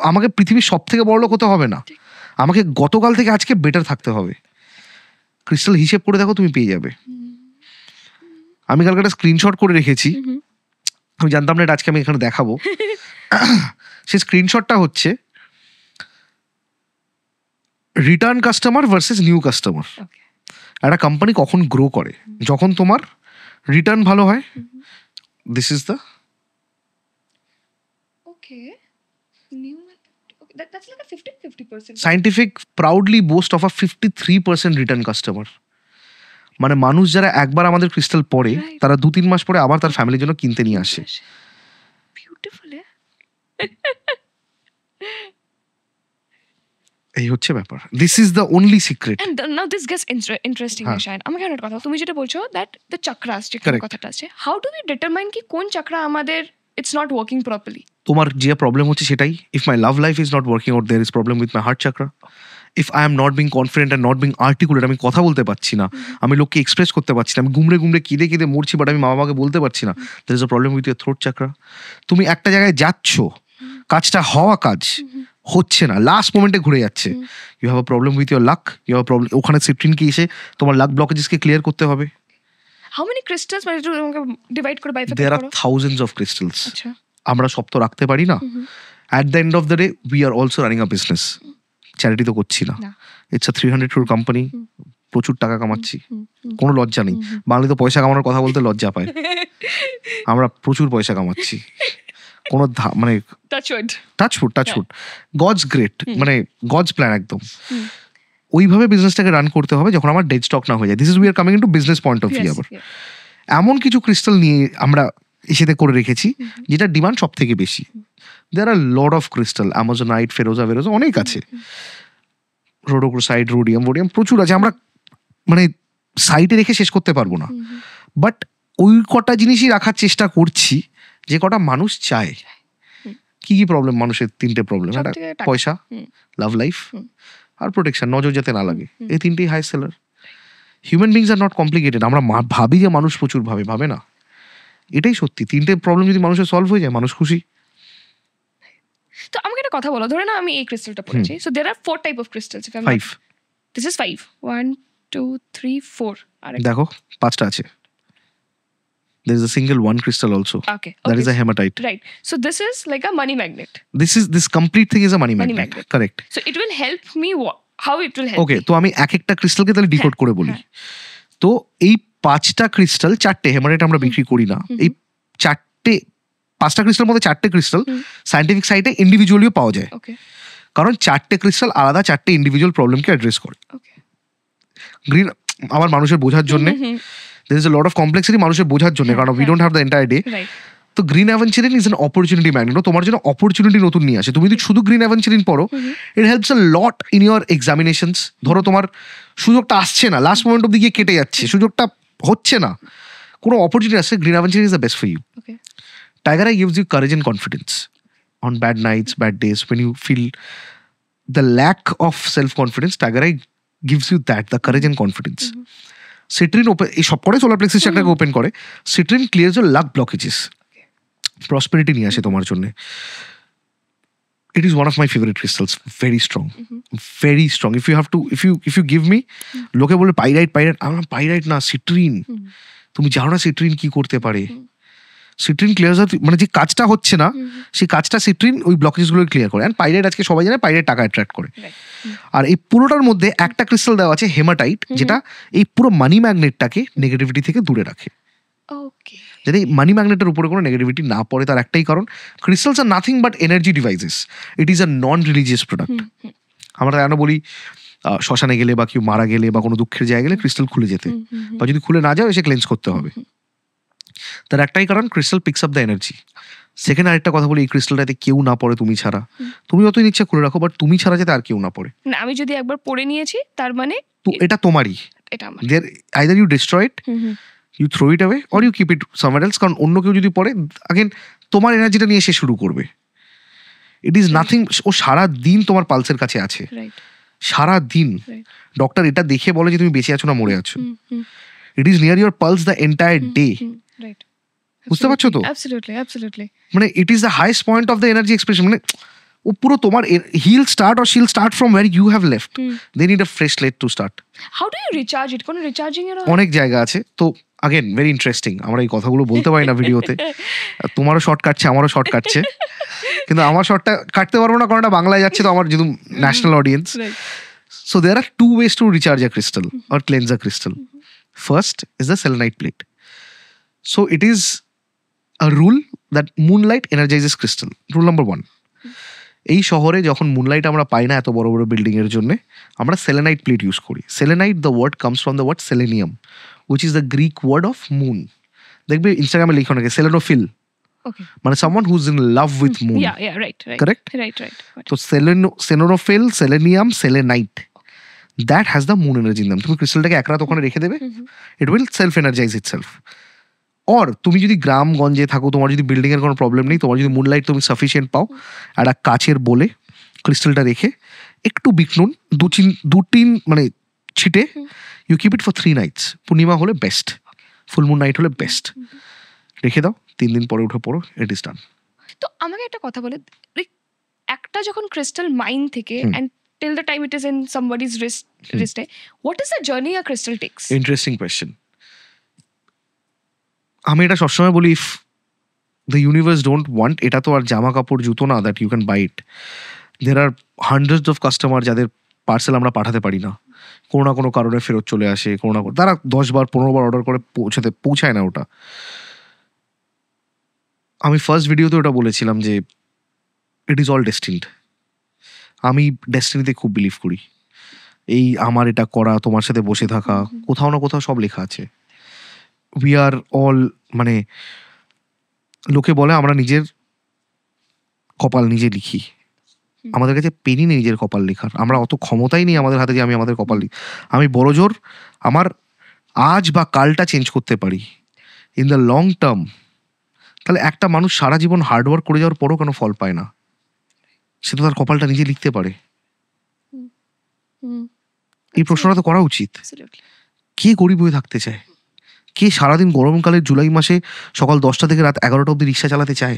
আমাকে পৃথিবীর সব থেকে বড় লোক হতে হবে না, আমাকে গতকাল থেকে আজকে বেটার থাকতে হবে। ক্রিস্টাল হিসেব করে দেখো, তুমি পেয়ে যাবে। আমি কালকে একটা স্ক্রিনশট করে রেখেছি, আমি জানতাম না এটা আজকে আমি এখানে দেখাবো। সেই স্ক্রিনশটটা হচ্ছে return customer versus new customer. একটা কোম্পানি কখন গ্রো করে? যখন তোমার রিটার্ন ভালো হয়। This is the that's like a 50% scientific proudly boast of a 53% return customer. মানে মানুষ যারা একবার আমাদের ক্রিস্টাল পড়ে, তারা 2-3 মাস পরে আবার তার ফ্যামিলির জন্য কিনতে নিয়ে আসে। বিউটিফুল। এই হচ্ছে ব্যাপার। This is the only secret. And now this gets interesting Shayan. আমাকে একটা কথা, তুমি যেটা বলছো দ্যাট দ্য চাকরাস, যে কথাটা আছে, হাউ ডু উই ডিটারমাইন কি কোন চাকরা আমাদের ইটস নট ওয়ার্কিং প্রপারলি? তোমার যে প্রবলেম হচ্ছে সেটাই। If my love life is not working out, there is problem with my heart chakra. If I am not being confident and not being articulate, আমি কথা বলতে পারছি না, আমি লোককে এক্সপ্রেস করতে পারছি না, আমি গুমড়ে কেঁদে মরছি, বাট আমি মা বাবাকে বলতে পারছি না, there is a problem with your throat chakra. তুমি একটা জায়গায় যাচ্ছ, কাজটা হওয়া কাজ হচ্ছে না, লাস্ট মোমেন্টে ঘুরে যাচ্ছে, you have a problem with your luck, you have problem. ওখানে সিট্রিনকে এসে তোমার লাক ব্লকেজেসকে ক্লিয়ার করতে হবে। হাউ মেনি ক্রিস্টালস, মানে তোমাকে ডিভাইড করে বাইফার্কেট করো? দেয়ার আর থাউজেন্ডস অফ ক্রিস্টালস। আচ্ছা, আমরা সব তো রাখতে পারি না। At the end of the day we are also running a business. Charity তো করছি না। ইটস আ 300 crore কোম্পানি, প্রচুর টাকা কামাচ্ছি, কোনো লজ্জা নেই। বাঙালি তো পয়সা কামানোর কথা বলতে লজ্জা পায়, আমরা প্রচুর পয়সা কামাচ্ছি। কোনো মানে টাচউড, গডস গ্রেট, মানে গডস প্ল্যান একদম। ওইভাবে বিজনেসটাকে রান করতে হবে যখন আমার ডেড স্টক না হয়ে যায়। This is we are coming into business point of view. আবার এমন কিছু ক্রিস্টাল নিয়ে আমরা এসেতে করে রেখেছি যেটা ডিমান্ড সব থেকে বেশি। দেয়ার আর লট অফ ক্রিস্টাল, অ্যামাজোনাইট, ফেরোজা অনেক আছে, রোডোক্রোসাইট, রোডিয়াম প্রচুর আছে। আমরা মানে সাইটে রেখে শেষ করতে পারবো না, বাট ওই কটা জিনিসই রাখার চেষ্টা করছি যে কটা মানুষ চায়। কি কি প্রবলেম মানুষের? 3টে প্রবলেম, একটা পয়সা, লাভ লাইফ আর প্রোটেকশন, নজর যাতে না লাগে। এই 3টেই high seller. Human beings are not complicated. আমরা ভাবি যে মানুষ প্রচুর ভাবে না, এটাই সত্যি। 3টে প্রবলেম যদি মানুষের সলভ হয়ে যায়, মানুষ খুশি। তো আমাকে একটা কথা বলো, ধরে না আমি এই ক্রিস্টালটা পড়েছি, so there are 4 type of crystals. 5। This is 5, 1 2 3 4। আর দেখো 5টা আছে। There is a single one crystal also. Okay. That is a hematite. Right. So this is like a money magnet. This complete thing is a money magnet. Correct. So it will help me how it will help Okay, me? তো আমি এক একটা ক্রিস্টালকে তাহলে decode করে বলি। তো এই 5টা ক্রিস্টাল, 4টে হেমাটাইট আমরা বিক্রি করি না। এই 5টা ক্রিস্টাল মধ্যে 4টে ক্রিস্টাল সায়েন্টিফিক সাইটে ইন্ডিভিজুয়ালিও পাওয়া যায়। Okay. কারণ 4টে ক্রিস্টাল আলাদা 4টে ইন্ডিভিজুয়াল প্রবলেমকে অ্যাড্রেস করে। Okay. গ্রিন আমার মানুষের বোঝার জন্য, there is a lot of complexity মানুষের বোঝার জন্য, কারণ we don't have the entire day. Right. তো green aventurine is an opportunity magnet. তোমার জন্য অপরচুনিটি নতুন নিয়ে আসে। তুমি যদি শুধু গ্রিন অ্যাভেঞ্চারিন পড়ো, it helps a lot in your examinations. ধরো তোমার সুযোগটা আসছে না, লাস্ট মোমেন্ট অব্দি গিয়ে কেটে যাচ্ছে, সুযোগটা হচ্ছে না, কোনো অপরচুনিটি আসছে, green aventurine is the best for you. Okay. Tiger eye gives you courage and confidence. on bad nights, bad days, when you feel the lack of self-confidence, Tiger Eye gives you that, the courage and confidence. Citrine open, এই সব করে solar plexus চাকরাকে open করে। Citrine clears your luck blockages. Prosperity নিয়ে আসে তোমার জন্য। It is one of my favorite crystals. Very strong. Very strong. If you have to, if you give me, লোকে বলে পাইরাইট, আমার পাইরাইট না, সিট্রিন। তুমি জানো না সিট্রিন কি করতে পারে। সিট্রিন ক্লিয়ার, মানে যে কাজটা হচ্ছে না সেই কাজটা সিট্রিন ওই ব্লকেজগুলো ক্লিয়ার করে। অ্যান্ড পাইরাইট আজকে সবাই জানে পাইরাইট টাকা অ্যাট্রাক্ট করে। আর এই পুরোটার মধ্যে একটা ক্রিস্টাল দেওয়া আছে হেমাটাইট, যেটা এই পুরো মানি ম্যাগনেটটাকে নেগেটিভিটি থেকে দূরে রাখে। যাতে মানি ম্যাগনেটের উপরে কোনো নেগেটিভিটি না পড়ে, তার একটাই কারণ crystals are nothing but energy devices. It is a non religious product. আমরা কেন বলি শ্মশানে গেলে বা কেউ মারা গেলে বা কোনো দুঃখের জায়গায় গেলে ক্রিস্টাল খুলে যেতে, বা যদি খুলে না যাও এসে ক্লেন্স করতে হবে। তার একটাই কারণ crystal peaks up the energy. Second আরেকটা কথা বলি, এই ক্রিস্টালটাতে কেউ না পড়ে তুমি ছাড়া। তুমি যতই ইচ্ছা খুলে রাখো, বাট তুমি ছাড়া যাতে আর কেউ না পড়ে। না, আমি যদি একবার পড়ে নিয়েছি তার মানে এটা তোমারই। এটা আমার। Either you destroy it, you throw it away, or you keep it somewhere else. কারণ অন্য কেউ যদি পড়ে, আগেন তোমার এনার্জিটা নিয়ে সে শুরু করবে। ইট ইজ নাথিং। ও সারা দিন তোমার পালসের কাছে আছে, সারা দিন। ডক্টর এটা দেখে বলে যে তুমি বেঁচে আছো না মরে আছো। It is near your pulse the entire day. বুঝতে পারছো তো? মানে it is the highest point of the energy expression. মানে ও পুরো তোমার heal start or shill start from where you have left. They need a fresh slate to start. How do you recharge it? কোন recharging এর অনেক জায়গা আছে। তো আগেন ভেরি ইন্টারেস্টিং, আমরা এই কথাগুলো বলতে পারি না ভিডিওতে। তোমারও শর্ট কাটছে, আমারও শর্ট কাটছে, কিন্তু আমার শর্টটা কাটতে পারবো না কারণ এটা বাংলায় যাচ্ছে, তো আমার যেহেতু national audience. So there are two ways to recharge a crystal or cleanse a crystal. First is the selenite plate. So it is a rule that moonlight energizes crystal. Rule number 1. এই শহরে যখন moonlight আমরা পাই না এত বড় বড় building এর জন্য, আমরা সেলেনাইট প্লেট ইউজ করি। Selenite, the word comes from the word selenium, which is the Greek word of moon. দেখবে ইনস্টাগ্রামে লিখে অনেকে সেলেনোফিল, মানে someone who is in love with moon. Correct? তো selenophile, selenium, selenite, that has the moon energy in them. তুমি ক্রিস্টালটাকে এক রাত ওখানে রেখে দেবে, it will self energize itself. Or তুমি যদি গ্রামগঞ্জে থাকো, তোমার যদি বিল্ডিং এর কোনো প্রবলেম নেই, তোমার যদি মুনলাইট তুমি সাফিসিয়েন্ট পাও, একটা কাচের বলে ক্রিস্টালটা রেখে একটু বিকনুন দু তিন মানে ছিটে, you keep it for 3 nights। পূর্ণিমা হলে বেস্ট, ফুল মুন নাইট হলে বেস্ট। রেখে দাও, 3 দিন পরে উঠে পড়ো, ইট ইজ ডান। তো আমাকে একটা কথা বলে, একটা যখন ক্রিস্টাল মাইন থেকে and till the time it is in somebody's wrist, what is the journey a crystal takes? Interesting question. আমি এটা সবসময় বলি, if the universe don't want, এটা তো আর জামা কাপড় জুতো না that you can buy it. There are hundreds of customer যাদের পার্সেল আমরা পাঠাতে পারি না, কোনো না কোনো কারণে ফেরত চলে আসে, কোনো না কোনো, তারা 10 বার 15 বার অর্ডার করে পৌঁছায় না ওটা। আমি ফার্স্ট ভিডিওতে ওটা বলেছিলাম যে ইট ইজ অল ডেস্টিনড। আমি ডেস্টিনিতে খুব বিলিভ করি। এই আমার এটা করা, তোমার সাথে বসে থাকা, কোথাও না কোথাও সব লেখা আছে। উই আর অল, মানে লোকে বলে আমরা নিজের কপাল নিজে লিখি, আমাদের কাছে পেনই নেই নিজের কপাল লেখার। আমরা অত ক্ষমতাই নেই আমাদের হাতে যে আমি আমাদের কপাল লিখি। আমি বড় জোর আমার আজ বা কালটা চেঞ্জ করতে পারি ইন দ্য লং টার্ম। তাহলে একটা মানুষ সারা জীবন হার্ডওয়ার্ক করে যাওয়ার পরও কেন ফল পায় না? সে তো তার কপালটা নিজে লিখতে পারে। এই প্রশ্নটা তো করা উচিত। কে গরিব হয়ে থাকতে চায়? কে সারাদিন গরমকালের জুলাই মাসে সকাল 10টা থেকে রাত 11টা অব্দি রিক্সা চালাতে চায়?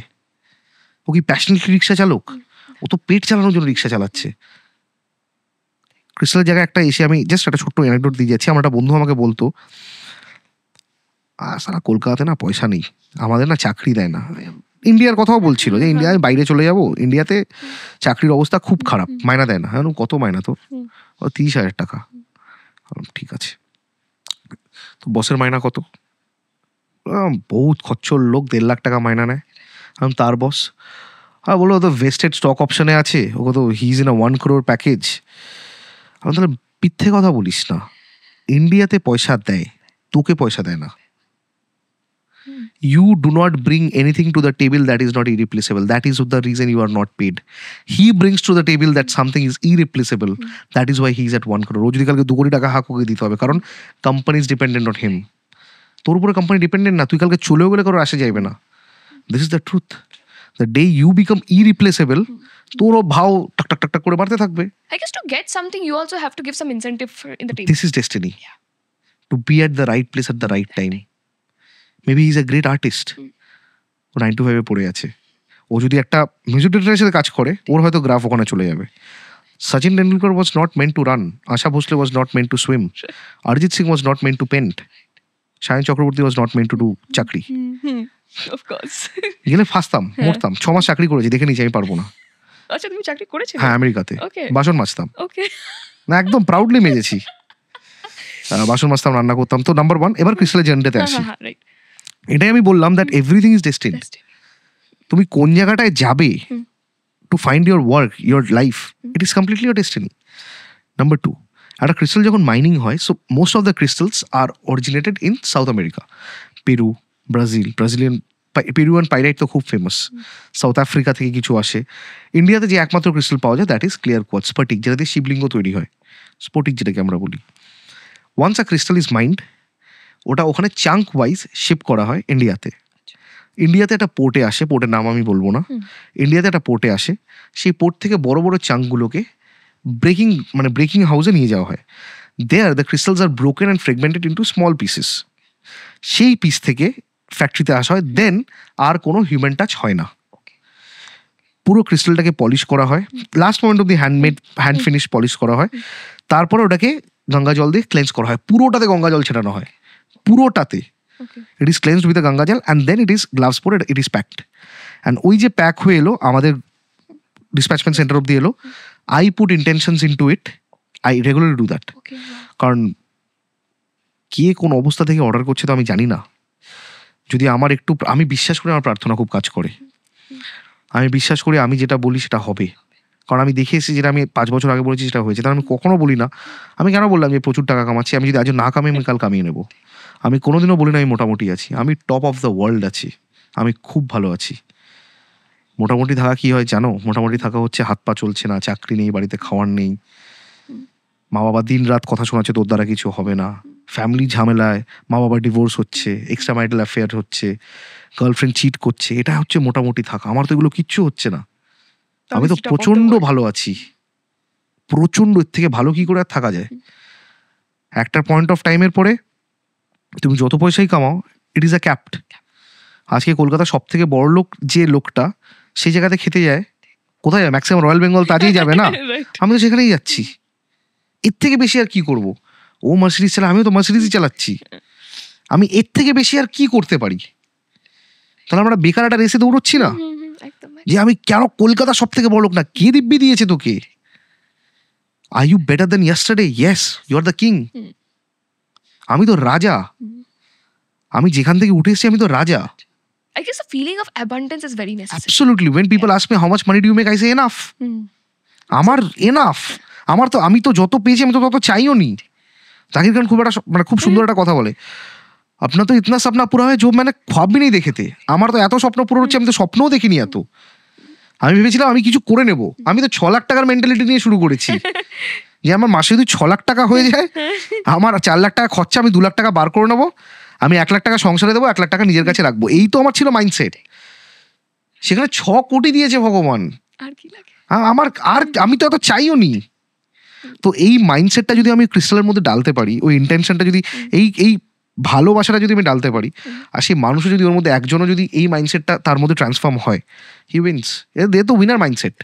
ও কি প্যাশনেটলি রিক্সা চালক? ও তো পেট চালানোর জন্য রিক্সা চালাচ্ছে। ক্রিস্টালের জায়গায় একটা এসে আমি জাস্ট একটা ছোট্ট অ্যানেকডোট দিয়ে যাচ্ছি। আমার একটা বন্ধু আমাকে বলতো, সারা কলকাতাতে না পয়সা নেই, আমাদের না চাকরি দেয় না। ইন্ডিয়ার কথাও বলছিল যে ইন্ডিয়ায় বাইরে চলে যাব, ইন্ডিয়াতে চাকরির অবস্থা খুব খারাপ, মাইনা দেয় না। হ্যাঁ, কত মাইনা তোর? 30,000 টাকা। ঠিক আছে, তো বসের মাইনা কত? বহুত খচ্চর লোক, 1.5 লাখ টাকা মাইনা নেয়। তার বস বললো ও তো ভেস্টেড স্টক অপশনে আছে, ওকে তো he is in a 1 crore package. আমি তাহলে মিথ্যে কথা বলিস না, ইন্ডিয়াতে পয়সা দেয়, তোকে পয়সা দেয় না। You do not bring anything to the table that is not irreplaceable. That is the reason you are not paid. He brings to the table that something is irreplaceable. That is why he is at 1 crore. ও যদি কালকে 2 কোটি টাকা হাঁক ওকে দিতে হবে, কারণ company is dependent on him. তোর উপরে কোম্পানি ডিপেন্ডেন্ট না, তুই কালকে চলেও গেলে কারোর আসে যাইবে না। This is the truth. The day you become irreplaceable, তোরও ভাও টাক টাক টাক টাক করে বাড়তে থাকবে। I guess to get something, you also have to give some incentive in the table. This is destiny. To be at the right place at the right time. Maybe he's a great artist. O 9 to 5 এ পড়ে আছে, ও যদি একটা music ডিরেক্টরের সাথে কাজ করে, ওর হয়তো graph ওখানে চলে যাবে। Sachin Tendulkar was not meant to run. Asha Bhosle was not meant to swim. Arjit Singh was not meant to paint. Shayan Chakraborty was not meant to do চাকরি। Of course. গেলে ফাঁসতাম, মরতাম। 6 মাস চাকরি করেছি, দেখে নিয়েছি আমি পারবো না। আচ্ছা, তুমি চাকরি করেছিলে? হ্যাঁ, আমেরিকাতে Okay. বাসন মাজতাম। Okay. না, একদম প্রাউডলি মেজেছি। বাসন মাজতাম, রান্না করতাম। তো নাম্বার 1, এবার ক্রিস্টালের জার্নিতে আসি। Right. এটাই আমি বললাম দ্যাট এভরিথিং ইজ ডেস্টিনি। তুমি কোন জায়গাটায় যাবে to find your work, your life, it is completely your destiny. Number 2, একটা ক্রিস্টাল যখন মাইনিং হয়, so most of the crystals are originated in South America, Peru, Brazilian Peruvian pyrite তো খুব famous. South Africa থেকে কিছু আসে। ইন্ডিয়াতে যে একমাত্র ক্রিস্টাল পাওয়া যায় দ্যাট ইজ ক্লিয়ার কোয়ার্টজ, স্ফটিক, যেটা দিয়ে শিবলিঙ্গ তৈরি হয়, স্ফটিক যেটাকে আমরা বলি। Once a crystal is mined, ওটা ওখানে চাঙ্ক ওয়াইজ শিপ করা হয় ইন্ডিয়াতে। ইন্ডিয়াতে একটা পোর্টে আসে, পোর্টের নাম আমি বলবো না, ইন্ডিয়াতে একটা পোর্টে আসে। সেই পোর্ট থেকে বড় বড় চাঙ্কগুলোকে ব্রেকিং হাউসে নিয়ে যাওয়া হয়। There the crystals are broken and fragmented into small pieces. সেই পিস থেকে ফ্যাক্টরিতে আসা হয়, দেন আর কোনো হিউম্যান টাচ হয় না। পুরো ক্রিস্টালটাকে পলিশ করা হয়, last moment of the hand finish polish করা হয়। তারপরে ওটাকে গঙ্গা জল দিয়ে ক্লেন্স করা হয়, পুরোটাতে গঙ্গা জল ছেটানো হয়, পুরোটাতে। It is cleansed with Ganga জল and then it is gloves পরে ইট ইজ প্যাকড। অ্যান্ড ওই যে প্যাক হয়ে এলো আমাদের ডিসপ্যাচমেন্ট সেন্টার অব্দি এলো, I put intentions into it, I regularly do that. কারণ কে কোন অবস্থা থেকে অর্ডার করছে তো আমি জানি না। যদি আমার একটু, আমি বিশ্বাস করি আমার প্রার্থনা খুব কাজ করে, আমি বিশ্বাস করি আমি যেটা বলি সেটা হবে। কারণ আমি দেখে এসেছি, যেটা আমি 5 বছর আগে বলেছি সেটা হয়েছে। তাহলে আমি কখনো বলি না, আমি কেন বললাম যে প্রচুর টাকা কামাচ্ছি, আমি যদি আজ না কামিয়ে আমি কাল কামিয়ে নেবো। আমি কোনোদিনও বলি না আমি মোটামুটি আছি, আমি টপ অফ দ্য ওয়ার্ল্ড আছি, আমি খুব ভালো আছি। মোটামুটি থাকা কি হয় জানো? মোটামুটি থাকা হচ্ছে হাত পা চলছে না, চাকরি নেই, বাড়িতে খাওয়ার নেই, মা বাবা দিন রাত কথা শোনাচ্ছে তোর দ্বারা কিছু হবে না, ফ্যামিলি ঝামেলায়, মা বাবা ডিভোর্স হচ্ছে, এক্সট্রা ম্যারিটাল অ্যাফেয়ার হচ্ছে, গার্লফ্রেন্ড চিট করছে, এটা হচ্ছে মোটামুটি থাকা। আমার তো এগুলো কিচ্ছু হচ্ছে না, আমি তো প্রচন্ড ভালো আছি, প্রচন্ড। এর থেকে ভালো কি করে আর থাকা যায়? একটা পয়েন্ট অফ টাইমের পরে তুমি যত পয়সাই কামাও, ইট ইজ আ ক্যাপড। আজকে কলকাতার সব থেকে বড় লোক যে লোকটা, সেই জায়গাতে খেতে যায়, কোথায় যায়? ম্যাক্সিমাম রয়্যাল বেঙ্গল তাজেই যাবে না, আমি তো সেখানেই যাচ্ছি। এর থেকে বেশি আর কি করব? ও মার্সিডিজ চালা, আমিও তো মার্সিডিজই চালাচ্ছি, আমি এর থেকে বেশি আর কি করতে পারি? তাহলে আমরা বেকার একটা রেসে দৌড়চ্ছি না যে আমি কেন কলকাতা সব থেকে বড় লোক না? কে দিব্যি দিয়েছে তোকে? Are you better than yesterday? Yes, you are the king. আমি তো রাজা, আমি যেখান থেকে উঠে এসেছি আমি তো রাজা। I guess the feeling of abundance is very necessary. Absolutely. When people ask me how much money do you make, I say enough. আমার enough. আমি তো যত পেয়েছি আমি তো তত চাইও নি। জাকির খান খুব সুন্দর একটা কথা বলে, আপনা তো ইতনা সপনা পুরা হয় जो मैंने ख्वाब भी नहीं देखे थे। আমার তো এত স্বপ্ন পুরো হচ্ছে, আমি তো স্বপ্নও দেখিনি এত। আমি ভেবেছিলাম আমি কিছু করে নেব। আমি তো 6 লাখ টাকার মেন্টালিটি নিয়ে শুরু করেছি, যে আমার মাসে যদি 6 লাখ টাকা হয়ে যায়, আমার 4 লাখ টাকা খরচা, আমি 2 লাখ টাকা বার করে নেবো, আমি 1 লাখ টাকা সংসারে দেবো, 1 লাখ টাকা নিজের কাছে রাখবো। এই তো আমার ছিল মাইন্ডসেট। সেখানে 6 কোটি দিয়েছে ভগবান, আর কি লাগে? আমি তো এত চাইও নি। তো এই মাইন্ডসেটটা যদি আমি ক্রিস্টালের মধ্যে ডালতে পারি, ওই ইন্টেনশনটা যদি, এই ভালোবাসাটা যদি আমি ডালতে পারি, আর সেই মানুষও যদি ওর মধ্যে একজনও যদি এই মাইন্ডসেটটা তার মধ্যে ট্রান্সফর্ম হয়, হি উইন্স। দে তো উইনার মাইন্ডসেট।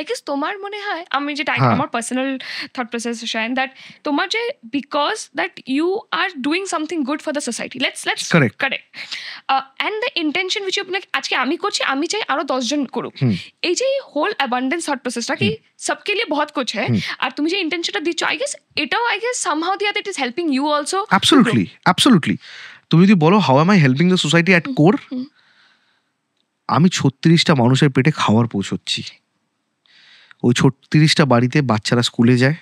I guess তোমার মনে হয়, আমি যেটা আমার personal thought process Shayan, that তোমার যে because that you are doing something good for the society, let's correct, and the intention which you আজকে আমি করছি, আমি চাই আরো 10 জন করুক। এই যে হোল অ্যাবান্ডেন্স থট প্রসেসটা কি সবকে লিয়ে বহুত কুছ হ্যায়, আর তুমি যে ইন্টেনশনটা দিচ্ছ, আই গেস এটাও somehow the other it is helping you also. Absolutely. তুমি যদি বলো how am I helping the society at core, আমি 36টা মানুষের পেটে খাবার পৌঁছচ্ছি। ওই 36টা বাড়িতে বাচ্চারা স্কুলে যায়,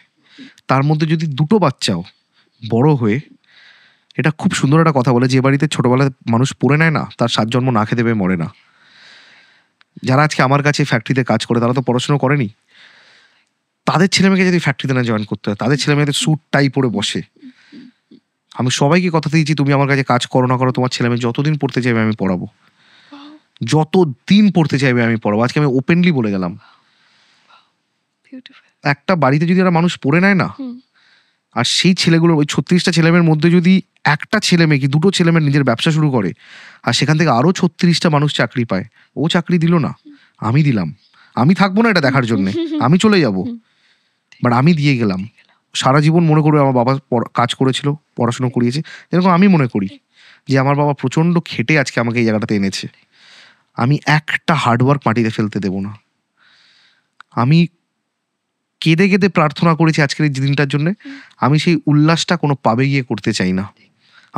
তার মধ্যে যদি 2টো বাচ্চাও বড় হয়ে, এটা খুব সুন্দর একটা কথা বলে, যে বাড়িতে ছোটবেলায় মানুষ পড়ে নেয় না, তার 7 জন্ম না খেতে পেয়ে মরে না। যারা আজকে আমার কাছে ফ্যাক্টরিতে কাজ করে, তারা তো পড়াশোনা করেনি, তাদের ছেলেমেয়েকে যদি ফ্যাক্টরিতে না জয়েন করতে হয়, তাদের ছেলেমেয়েদের স্যুট টাই পরে বসে। আমি সবাইকে কথা দিয়েছি, তুমি আমার কাছে কাজ করো না করো, তোমার ছেলেমেয়ে যতদিন পড়তে চাইবে আমি পড়াবো। যত দিন পড়তে চাইবে আমি পড়াবো। আজকে আমি ওপেনলি বলে গেলাম। বিউটিফুল। একটা বাড়িতে যদি একটা মানুষ পড়ে নেয় না, আর সেই ছেলেগুলো ওই 36টা ছেলেমেয়ের মধ্যে যদি একটা ছেলে মেয়ে কি দুটো ছেলে মেয়ে নিজের ব্যবসা শুরু করে, আর সেখান থেকে আরো 36টা মানুষ চাকরি পায়, ও চাকরি দিল না, আমি দিলাম। আমি থাকবো না এটা দেখার জন্য, আমি চলে যাব, বাট আমি দিয়ে গেলাম। সারা জীবন মনে করবে আমার বাবা কাজ করেছিল, পড়াশোনা করিয়েছে, যেরকম আমি মনে করি যে আমার বাবা প্রচন্ড খেটে আজকে আমাকে এই জায়গাটাতে এনেছে। আমি একটা হার্ডওয়ার্ক মাটিতে ফেলতে দেব না। আমি কেঁদে কেঁদে প্রার্থনা করেছি আজকের এই দিনটার জন্য। আমি সেই উল্লাসটা কোনো পাবে গিয়ে করতে চাই না।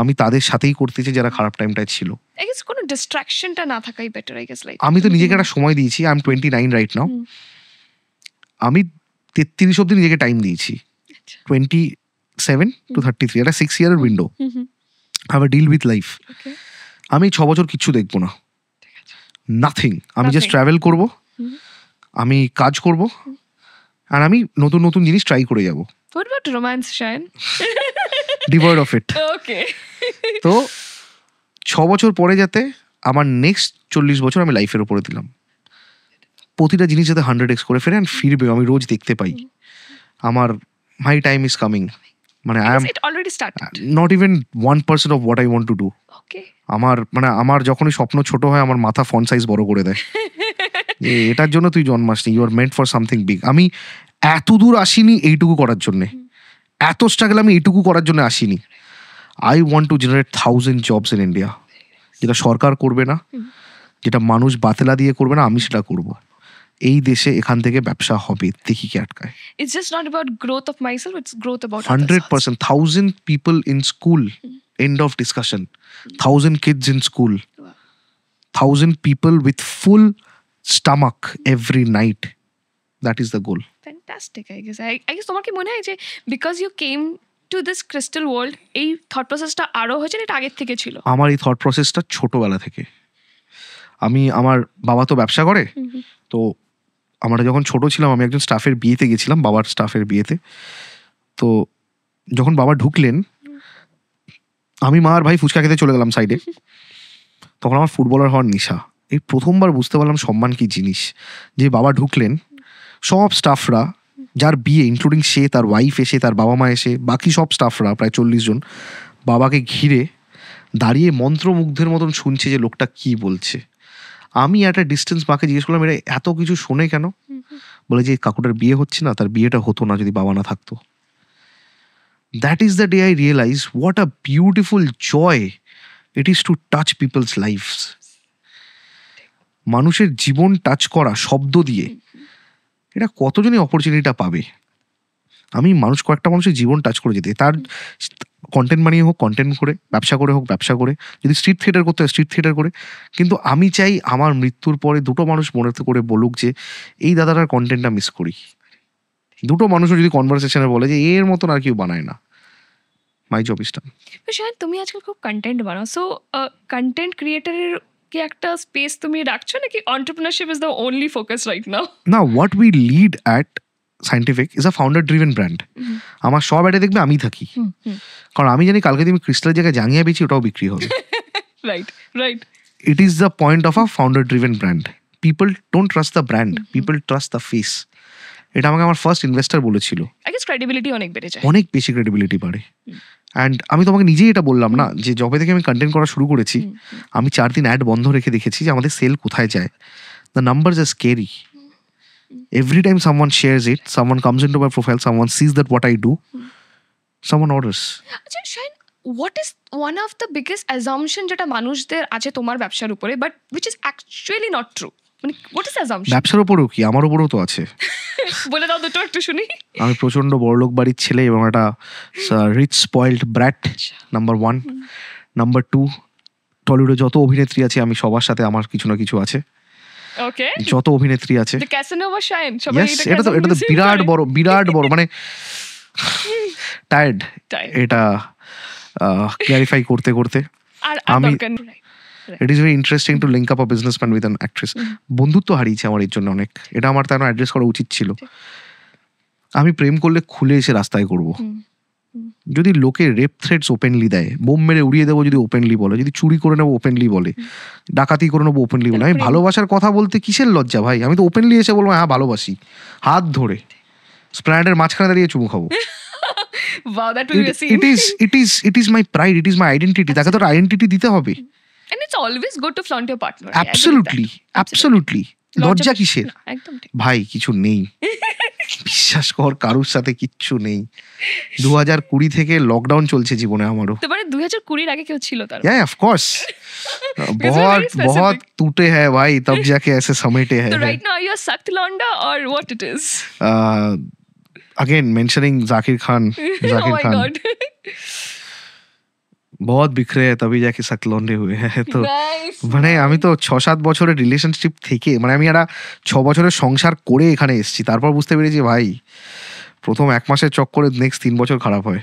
আমি তাদের সাথেই করতে চাই যারা খারাপ টাইমটায় ছিল। আই গেস কোনো ডিস্ট্রাকশনটা না থাকাই বেটার, আই গেস। লাইক আমি তো নিজেকে একটা সময় দিয়েছি। I am 29 right now. আমি 33 অব্দি নিজেকে টাইম দিয়েছি। 27 to 33 একটা 6 ইয়ারের window. Have a deal with life. আমি 6 বছর কিচ্ছু দেখবো না, নাথিং। আমি জাস্ট ট্রাভেল করব, আমি কাজ করব, আর আমি নতুন নতুন জিনিস ট্রাই করে যাব। What about romance, Shayan? Devoid of it. Okay. তো 6 বছর পরে যাতে আমার নেক্সট 40 বছর আমি লাইফের উপরে দিলাম, প্রতিটা জিনিস যাতে 100x করে ফেরে অ্যান্ড ফিরবে, আমি রোজ দেখতে পাই। আমার মাই টাইম ইজ কামিং। মানে I am It already started. Not even 1% of what I want to do. Okay. আমার যখনই স্বপ্ন ছোট হয়, আমার মাথা ফন্ট সাইজ বড় করে দেয় যে এটার জন্য তুই জন্মাসনি, you are meant for something big. আমি এত দূর আসিনি এইটুকু করার জন্যে, এত স্ট্রাগল আমি এইটুকু করার জন্য আসিনি। I want to generate 1000 jobs in India, যেটা সরকার করবে না, যেটা মানুষ বাতেলা দিয়ে করবে না, আমি সেটা করব। এই দেশে এখান থেকে ব্যবসা হবে, দেখি কি আটকায়। It's just not about growth of myself, it's growth about 100%. 1000 people in school, end of discussion. 1000 kids in school, 1000 people with full stomach every night. That is the goal. Fantastic, I guess. I guess তোমার কি মনে হয় যে because you came to this crystal world, এই thought processটা আরো হয়েছে, এটা আগের থেকে ছিল? আমার এই থট প্রসেসটা ছোটবেলা থেকে। আমার বাবা তো ব্যবসা করে, তো আমরা যখন ছোট ছিলাম আমি একজন স্টাফের বিয়েতে গেছিলাম, বাবার স্টাফের বিয়েতে। তো যখন বাবা ঢুকলেন, আমি মা আর ভাই ফুচকা খেতে চলে গেলাম সাইডে। তখন আমার ফুটবলার হওয়ার নেশা। এই প্রথমবার বুঝতে পারলাম সম্মান কি জিনিস। যে বাবা ঢুকলেন, সব স্টাফরা, যার বিয়ে ইনক্লুডিং সে, তার ওয়াইফ এসে, তার বাবা মা এসে, বাকি সব স্টাফরা প্রায় 40 জন বাবাকে ঘিরে দাঁড়িয়ে মন্ত্রমুগ্ধের মতন শুনছে যে লোকটা কি বলছে। আমি একটা ডিস্টেন্স মাকে জিজ্ঞেস করলাম, এরা এত কিছু শোনে কেন? বলে যে কাকুটার বিয়ে হচ্ছে না, তার বিয়েটা হতো না যদি বাবা না থাকতো। That is the day I realize what a beautiful joy it is to touch people's lives. মানুষের জীবন টাচ করা শব্দ দিয়ে, এটা কতজনই অপরচুনিটিটা পাবে। আমি কয়েকটা মানুষের জীবন টাচ করে যেতে, তার কন্টেন্ট বানিয়ে হোক, কন্টেন্ট করে, ব্যবসা করে হোক, ব্যবসা করে, যদি স্ট্রিট থিয়েটার করতে হয় স্ট্রিট থিয়েটার করে। কিন্তু আমি চাই আমার মৃত্যুর পরে দুটো মানুষ মনে করে বলুক যে এই দাদাটার কন্টেন্টটা মিস করি। দুটো মানুষও যদি কনভারসেশনে বলে যে এর মতন আর কেউ বানায় না। My job is done. শায়দ তুমি আজকাল খুব কন্টেন্ট বানাও, সো কন্টেন্ট ক্রিয়েটারের কি একটা স্পেস তুমি রাখছো, নাকি entrepreneurship is the only focus right now? না, what we lead at Scientific is a founder driven brand. আমার সব অ্যাডে দেখবে আমি থাকি, কারণ আমি জানি কালকে তুমি ক্রিস্টালের জায়গায় জাঙ্গিয়া বেচি, ওটাও বিক্রি হবে। Right, right. It is the point of a founder driven brand. People don't trust the brand, people trust the face. এটা আমাকে আমার ফার্স্ট ইনভেস্টার বলেছিল। আই গেস ক্রেডিবিলিটি অনেক বেড়ে যায়, অনেক বেশি ক্রেডিবিলিটি বাড়ে। অ্যান্ড আমি তোমাকে নিজেই এটা বললাম না, যে যবে থেকে আমি কন্টেন্ট করা শুরু করেছি, আমি 4 দিন অ্যাড বন্ধ রেখে দেখেছি যে আমাদের সেল কোথায় যায়। The numbers are scary. Every time someone shares it, someone comes into my profile, someone sees that what I do, someone orders. আচ্ছা Shayan, what is one of the biggest assumption যেটা মানুষদের আছে তোমার ব্যবসার উপরে, but which is actually not true? মানে what is assumption? ব্যবসার উপরেও কি, আমার উপরেও তো আছে। বলে দাও দুটো একটু শুনি। আমি প্রচন্ড বড়লোক বাড়ির ছেলে এবং একটা rich spoiled brat, number 1। Number 2, টলিউডে যত অভিনেত্রী আছে আমি সবার সাথে আমার কিছু না কিছু আছে। ওকে, যত অভিনেত্রী আছে, দ্য ক্যাসানোভা শায়ন, সবাই ইয়েস, এটা তো বিরাট বড় মানে টায়ার্ড এটা ক্লারিফাই করতে করতে। আর আমি দরকার নেই। It is very interesting two link up a businessman with an actress. বন্ধুত্ব হারিয়েছে আমার এর জন্য অনেক। এটা আমার তার অ্যাড্রেস করা উচিত ছিল। আমি প্রেম করলে খুলে এসে রাস্তায় করব, যদি লোকে রেপ থ্রেটস ওপেনলি দেয়, বোম মেরে উড়িয়ে দেবো যদি ওপেনলি বলে, যদি চুরি করে নেবো ওপেনলি বলে, ডাকাতি করে নেবো ওপেনলি বলে, আমি ভালোবাসার কথা বলতে কিসের লজ্জা ভাই? আমি তো ওপেনলি এসে বলবো হ্যাঁ ভালোবাসি, হাত ধরে স্প্ল্যানেডের মাঝখানে দাঁড়িয়ে চুমু খাবো। Wow, that will be a scene. It is my pride, it is my identity. তাকে তো আইডেন্টিটি দিতে হবে। And it's always good to flaunt your partner. Absolutely. লজ্জা কিসের একদম ঠিক। ভাই? কিছু নেই, বিশ্বাস কর, কারুর সাথে কিচ্ছু নেই। 2020 থেকে লকডাউন চলছে জীবনে আমারও। তো মানে 2020 আগে কেউ ছিল তার? Yeah, of course. बहुत टूटे हैं भाई, तब जाके ऐसे समेटे हैं। So right now are you a sucked londa or what it is? Again mentioning Zakir Khan. Oh my God. बहुत बिखरे हैं तभी जाके सख्त लौंडे हुए हैं। तो Nice. মানে আমি তো 6-7 বছরের রিলেশনশিপ থেকে, মানে আমি একটা 6 বছরের সংসার করে এখানে এসেছি, তারপর বুঝতে পেরেছি ভাই প্রথম 1 মাসের চক্করে নেক্সট 3 বছর খারাপ হয়।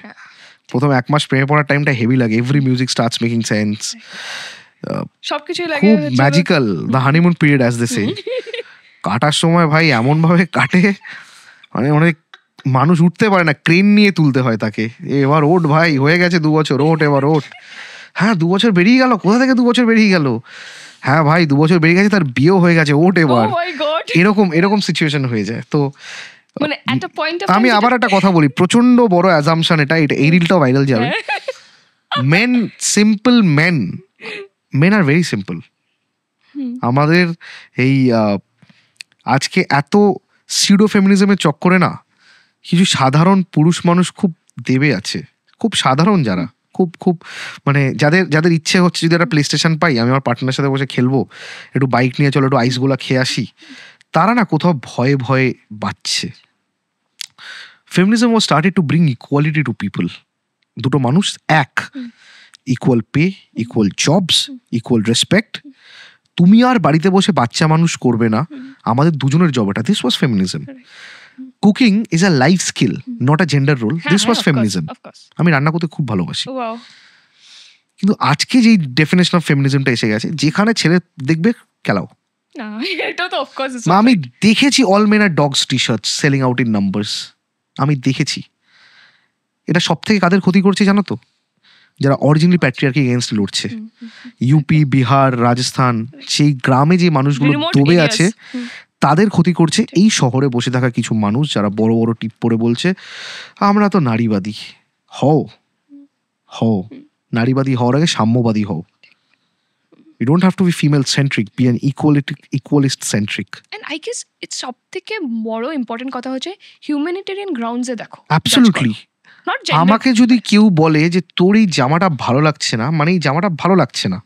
প্রথম 1 মাস প্রেমে পড়ার টাইমটা হেভি লাগে, every music starts making sense, সবকিছুই লাগে, খুব magical, the honeymoon period as they say. কাটার সময় ভাই এমন ভাবে কাটে, মানে অনেক মানুষ উঠতে পারে না, ক্রেন নিয়ে তুলতে হয় তাকে, এবার ওঠ ভাই, হয়ে গেছে 2 বছর, ওঠ এবার ওঠ। হ্যাঁ 2 বছর বেরিয়ে গেল, কোথা থেকে 2 বছর বেরিয়ে গেল? হ্যাঁ ভাই 2 বছর বেরিয়ে গেছে, তার বিয়েও হয়ে গেছে, ওঠ এবার। Oh my God. এরকম সিচুয়েশন হয়ে যায়। তো মানে একটা পয়েন্ট অফ আমি আবার একটা কথা বলি, প্রচন্ড বড় অ্যাজাম্পশন এটা, এই রিলটাও ভাইরাল যাবে। Men are very simple. আমাদের এই আজকে এত সিউডো ফেমিনিজমের চক্করে না, কিছু সাধারণ পুরুষ মানুষ খুব দেবে আছে, খুব সাধারণ, যারা খুব মানে যাদের ইচ্ছে হচ্ছে যদি একটা প্লে স্টেশন পাই, আমি আমার পার্টনারের সাথে বসে খেলবো, একটু বাইক নিয়ে চলো একটু আইসগুলা খেয়ে আসি, তারা না কোথাও ভয়ে ভয়ে বাঁচছে। Feminism was started to bring equality to people. দুটো মানুষ এক, equal pay, equal jobs, equal respect. তুমি আর বাড়িতে বসে বাচ্চা মানুষ করবে না, আমাদের দুজনের জব এটা। This was feminism. Cooking is a life skill, not a gender role. This was feminism. আমি রান্না করতে খুব ভালোবাসি। কিন্তু আজকে যেই ডেফিনেশন অফ ফেমিনিজমটা এসে গেছে, যেখানে ছেলে দেখবে খেলাও। আমি দেখেছি all men are dogs T shirts selling out in numbers. আমি দেখেছি। এটা সব থেকে কাদের ক্ষতি করছে জানো তো? যারা অরিজিনালি প্যাট্রিয়ার্কি এগেইনস্ট লড়ছে। ইউপি, বিহার, রাজস্থান, সেই গ্রামে যে মানুষগুলো দবে আছে তাদের ক্ষতি করছে এই শহরে বসে থাকা কিছু মানুষ, যারা বড় বড় টিপ পরে বলছে আমরা তো নারীবাদী। হও নারীবাদী হওয়ার আগে সাম্যবাদী হও। You don't have to be female centric, be an equalist centric. And I guess it's সবথেকে বড় ইম্পর্টেন্ট কথা হচ্ছে হিউম্যানিটেরিয়ান গ্রাউন্ডসে দেখো। Absolutely. আমাকে যদি কেউ বলে যে তোর এই জামাটা ভালো লাগছে না, মানে এই জামাটা ভালো লাগছে না,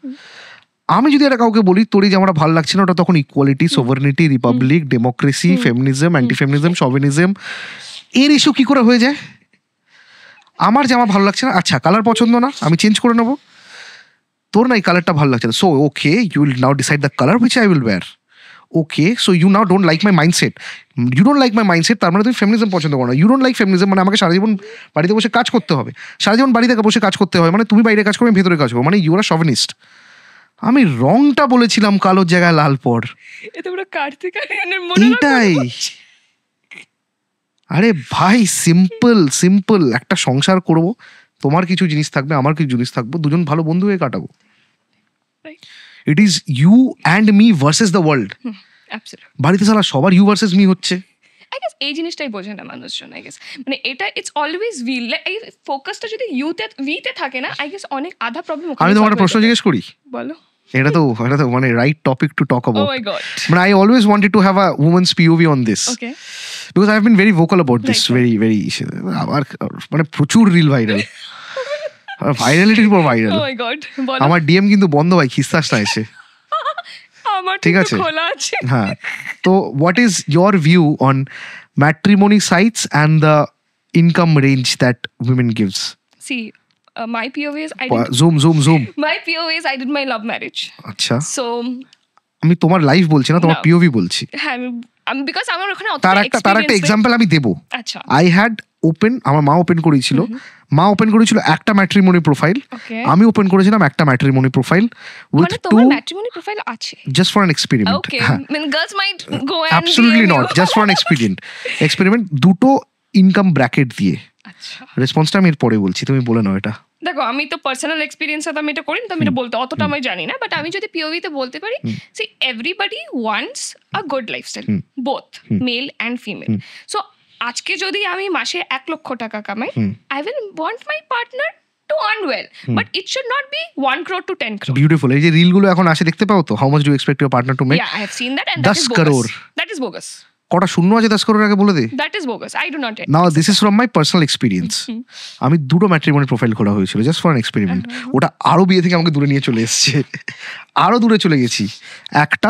আমি যদি এটা কাউকে বলি তোর এই জামাটা ভালো লাগছে না, ওটা তখন equality, sovereignty, republic, democracy, feminism, anti feminism, chauvinism, এর ইস্যু কি করে হয়ে যায়? আমার জামা ভালো লাগছে না, আচ্ছা কালার পছন্দ না, আমি চেঞ্জ করে নেবো। তোর না এই কালারটা ভালো লাগছে না, so okay you will now decide the colour which I will wear. Okay so you now don't like my mindset, you don't like my mindset, তার মানে তুমি ফেমিনিজম পছন্দ করো না। ইউ ডোন্ট লাইক ফেমিনিজম মানে আমাকে সারা জীবন বাড়িতে বসে কাজ করতে হবে, সারা জীবন বাড়িতে বসে কাজ করতে হবে, মানে তুমি বাইরে কাজ করবে, ভেতরে কাজ করবো, মানে ইউ আর শভিনিস্ট। আমি রংটা বলেছিলাম কালোর জায়গায় লাল পর, এইটাই। আরে ভাই সিম্পল একটা সংসার করবো, তোমার কিছু জিনিস থাকবে, আমার কিছু জিনিস থাকবো, দুজন ভালো বন্ধু হয়ে কাটাবো। It is you and me versus the world. বাড়িতে সারা সবার ইউ ভার্সেস মি হচ্ছে। আই গেস এই জিনিসটাই বোঝে না মানুষজন। আই গেস মানে এটা ইটস অলওয়েজ উই, এই ফোকাসটা যদি উইতে থাকে না, আই গেস অনেক আধা প্রবলেম। আমি তোমার একটা প্রশ্ন জিজ্ঞেস করি, বলো। এটা তো মানে right topic to talk about. Oh my God. মানে I always wanted to have a woman's POV on this. Okay. Because I have been very vocal about this. Very আমার মানে প্রচুর রিল ভাইরাল, ভাইরালিটির পর ভাইরাল। Oh my God. বলো। আমার DM কিন্তু বন্ধ ভাই, খিস্তাস না এসে। আমার ঠিক আছে, খোলা আছে। হ্যাঁ। তো what is your view on matrimony sites and the income range that women gives? See, my POV is zoom. My POV is I did my love marriage. আচ্ছা। So আমি তোমার লাইফ বলছি না, তোমার পিওভি বলছি। হ্যাঁ আমি বিকজ আমার ওখানে তার একটা এক্সাম্পল আমি দেবো। আচ্ছা। আই হ্যাড ওপেন, আমার মা ওপেন করেছিল, একটা ম্যাট্রিমনি প্রোফাইল, আমি ওপেন করেছিলাম একটা matrimony profile with two matrimony profile আছে, just for an experiment. Okay mean girls might go and absolutely not, just for an experiment. দুটো ইনকাম ব্র্যাকেট দিয়ে, আচ্ছা রেসপন্সটা আমি এর পরে বলছি, তুমি বলে নাও এটা। দেখো আমি তো পার্সোনাল এক্সপিরিয়েন্সে তো আমি এটা করি না, তো আমি এটা বলতে অতটা আমি জানি না, বাট আমি যদি পিওভিতে বলতে পারি, see everybody wants a good lifestyle, both male and female. So আজকে যদি আমি মাসে 1 লক্ষ টাকা কামাই, I will want my partner to earn well, but it should not be 1 crore to 10 crore. Beautiful. এই যে রিলগুলো এখন আসে দেখতে পাও তো, how much do expect your partner to make? Yeah, I have seen that and 10 crore. That is bogus. কটা শূন্য আছে 10 crore আগে বলে দে। That is bogus. I do not. Now this is from my personal experience. আমি 2টো matrimony profile খোলা হয়েছিল just for an experiment. ওটা আরো বিয়ে থেকে আমাকে দূরে নিয়ে চলে এসেছে, আরো দূরে চলে গেছি। একটা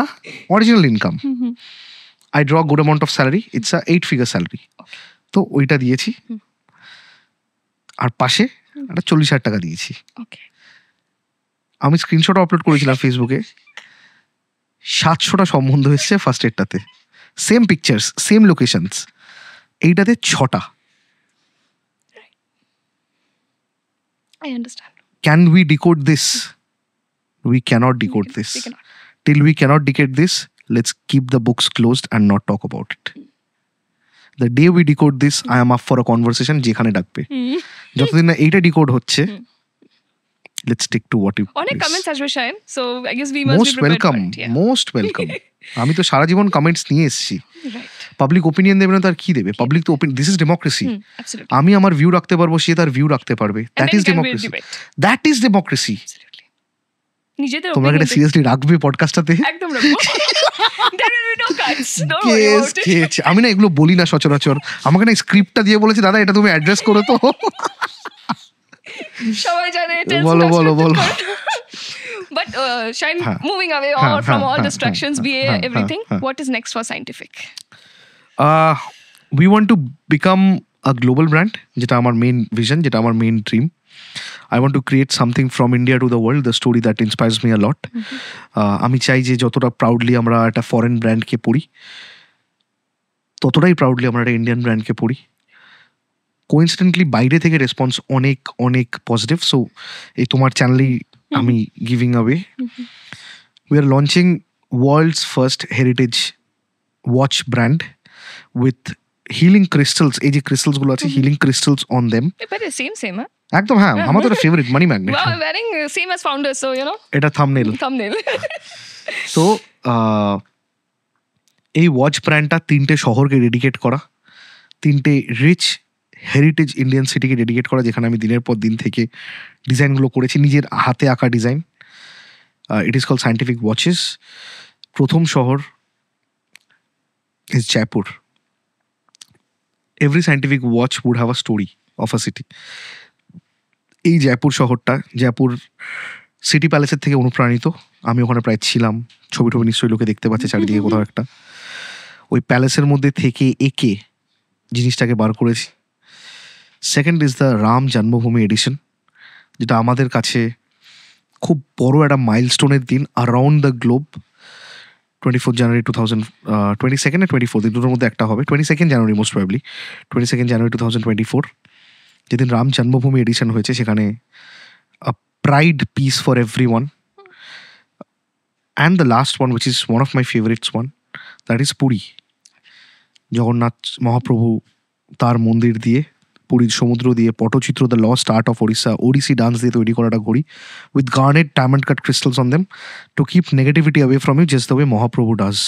original income, I draw good amount of salary, it's a 8-figure salary, তো ওইটা দিয়েছি। আর পাশে একটা 40,000 টাকা দিয়েছি। Okay. আমি স্ক্রিনশট আপলোড করেছিলাম ফেসবুকে, 700টা সম্বন্ধ এসছে ফার্স্ট এডটাতে, সেম পিকচার্স সেম লোকেশনস, এইটাতে 6টা। I understand. Can we decode this? We cannot decode this. We cannot. Till we cannot decode this, let's keep the books closed and not talk about it. The day we decode this, I am up for a conversation যেখানে ডাকবে। যতদিন না এইটা decode হচ্ছে, let's stick to what you অনেক please. Comments আসবে Shayan, so I guess we must Most be prepared for welcome, it. Yeah. most welcome. আমি তো সারা জীবন কমেন্টস নিয়ে এসেছি। Right. পাবলিক ওপিনিয়ন দেবে না, তার কি দেবে? পাবলিক তো দিস ইজ ডেমোক্রেসি। Absolutely. আমি আমার ভিউ রাখতে পারবো, সে তার ভিউ রাখতে পারবে। And that then is can be a democracy, debate. That is democracy. Absolutely. নিজেদের তোমরা এটা opinion সিরিয়াসলি রাখবে পডকাস্টটাতে? একদম রাখবো। There will be no cuts. Don't worry about it. আমি না এগুলো বলি না সচরাচর, আমাকে না স্ক্রিপ্টটা দিয়ে বলেছে দাদা এটা তুমি অ্যাড্রেস করো তো। সবাই জানে বলো, বলো, বলো। But Shine, হ্যাঁ। moving away হ্যাঁ, all from হ্যাঁ, all হ্যাঁ, distractions, হ্যাঁ, BA, হ্যাঁ, everything, হ্যাঁ। what is next for Scientific? We want to become a global brand, যেটা আমার মেইন ভিশন, যেটা আমার main dream. I want to create something from India to the world, the story that inspires me a lot. আমি চাই যে যতটা proudly আমরা একটা ফরেন ব্র্যান্ডকে পড়ি, ততটাই প্রাউডলি আমরা একটা ইন্ডিয়ান ব্র্যান্ডকে পড়ি। কোইন্সিডেন্টলি বাইরে থেকে রেসপন্স অনেক অনেক পজিটিভ। সো এই তোমার চ্যানেলেই আমি giving away, we are launching world's first heritage watch brand with healing crystals. এই যে ক্রিস্টালসগুলো আছে, healing crystals on them. But the same, huh? একদম, হ্যাঁ, আমার তো favourite money magnet. Wow, I'm wearing same as founders, so you know, এটা thumbnail. thumbnail. তো এই ওয়াচ ব্র্যান্ডটা 3টে শহরকে ডেডিকেট করা, 3টে রিচ হেরিটেজ ইন্ডিয়ান সিটিকে ডেডিকেট করা, যেখানে আমি দিনের পর দিন থেকে ডিজাইনগুলো করেছি, নিজের হাতে আঁকা design. It is call scientific watches. প্রথম শহর is Jaipur. Every scientific watch would have a story of a city. এই জয়পুর শহরটা, জয়পুর সিটি প্যালেসের থেকে অনুপ্রাণিত। আমি ওখানে প্রায় ছিলাম, ছবি টবি নিশ্চয়ই লোকে দেখতে পাচ্ছে চারিদিকে কোথাও একটা। ওই প্যালেসের মধ্যে থেকে এঁকে জিনিসটাকে বার করেছি। সেকেন্ড ইজ দ্য রাম জন্মভূমি এডিশন, যেটা আমাদের কাছে খুব বড় একটা মাইলস্টোনের দিন। Around the globe 24 January 22nd আর 24 এই দুটোর মধ্যে একটা হবে। 22nd জানুয়ারি মোস্ট প্রবাবলি, 22nd জানুয়ারি 2024, যেদিন রাম জন্মভূমি এডিশন হয়েছে। সেখানে a pride piece for everyone. And the last one, which is one of my favorites one, that is Puri. Jagannath Mahaprabhu তার মন্দির দিয়ে, পুরীর সমুদ্র দিয়ে Pattachitra, the lost art of Odisha, Odissi dance দিয়ে তৈরি করা একটা ঘড়ি with garnet diamond cut crystals on them to keep negativity away from you, just the way Mahaprabhu does.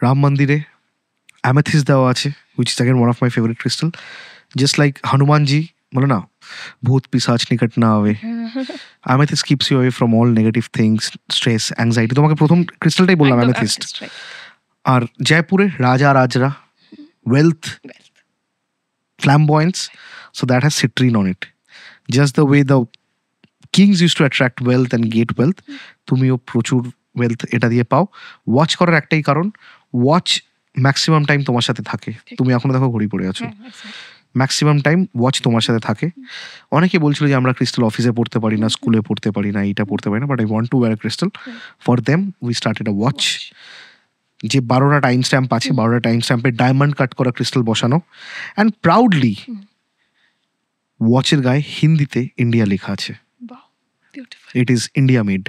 Ram মন্দিরে অ্যামেথিস্ট দেওয়া আছে, which is again one of my favourite crystal. Just like Hanumanji বলে না, ভূত পিসাচ নিকট না আবে, amethyst keeps you away from all negative things, stress, anxiety. তোমাকে প্রথম ক্রিস্টালটাই বললাম অ্যামেথিস্ট। আর জয়পুরে রাজা রাজরা, wealth, flamboyance, so that has citrine on it. Just the way the kings used to attract wealth and get wealth, তুমিও প্রচুর wealth এটা দিয়ে পাও। ওয়াচ করার একটাই কারণ, ওয়াচ ম্যাক্সিমাম টাইম তোমার সাথে থাকে। তুমি এখনো দেখো ঘড়ি পরে আছো, ম্যাক্সিমাম টাইম ওয়াচ তোমার সাথে থাকে। অনেকে বলছিল যে আমরা ক্রিস্টাল অফিসে পড়তে পারি না, স্কুলে পড়তে পারি না, এইটা পড়তে পারি না, but I want to wire a crystal. For them we started a watch, যে 12টা টাইম স্ট্যাম্প আছে, 12টা টাইম স্ট্যাম্পে ডায়মন্ড কাট করা ক্রিস্টাল বসানো। অ্যান্ড প্রাউডলি ওয়াচের গায়ে হিন্দিতে ইন্ডিয়া লেখা আছে। It is India made.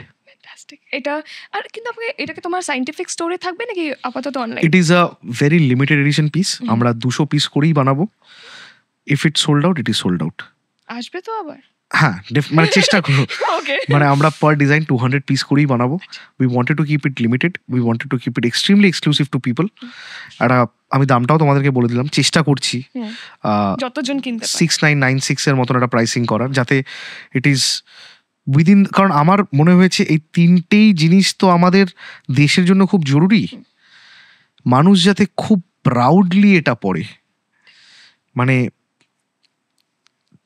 এটা আর কিন্তু আপনি এটাকে তোমার সায়েন্টিফিক স্টোরে থাকবে নাকি আপাতত online? It is a very limited edition piece. আমরা 200 পিস করেই বানাবো। If it sold out it is sold out. আসবে তো আবার? হ্যাঁ, মানে চেষ্টা করো। ওকে। মানে আমরা পার ডিজাইন 200 পিস করেই বানাবো। We wanted to keep it limited, we wanted to keep it extremely exclusive to people. আর আমি দামটাও তোমাদেরকে বলে দিলাম, চেষ্টা করছি যতজন কিনতে পারে 6996 এর মতন একটা প্রাইসিং করার, যাতে ইট ইজ উইদিন। কারণ আমার মনে হয়েছে এই তিনটেই জিনিস তো আমাদের দেশের জন্য খুব জরুরি। মানুষ যাতে খুব প্রাউডলি এটা পড়ে, মানে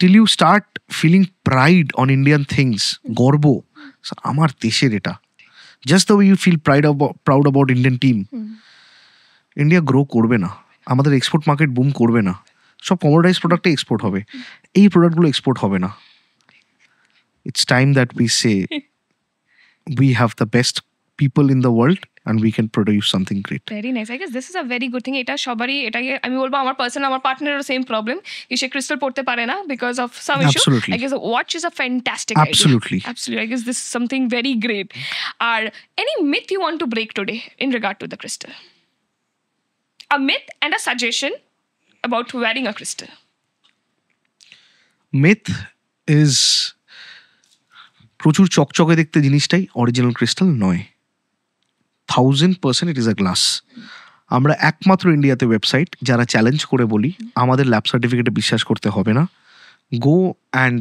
till you start feeling pride on Indian things, গর্ব আমার দেশের এটা, just the way you feel proud about Indian team, India grow করবে না, আমাদের এক্সপোর্ট মার্কেট বুম করবে না, সব কমোডাইজ প্রোডাক্টে এক্সপোর্ট হবে, এই প্রোডাক্টগুলো এক্সপোর্ট হবে না। It's time that we say we have the best people in the world and we can produce something great. Very nice. I guess this is a very good thing. এটা সবারই, এটাকে আমি বলবো আমার পার্টনারেরও সেম প্রবলেম, কি সে crystal পড়তে পারে না because of some issue. Absolutely. I guess a watch is a fantastic Absolutely. idea. Absolutely. I guess this is something very great. Are any myth you want to break today in regard to the crystal? A myth and a suggestion about wearing a crystal. Myth is প্রচুর চকচকে দেখতে জিনিসটাই original crystal নয়। 1000% ইট is a glass. আমরা একমাত্র ইন্ডিয়াতে website যারা challenge করে বলি আমাদের ল্যাব সার্টিফিকেটে বিশ্বাস করতে হবে না, go and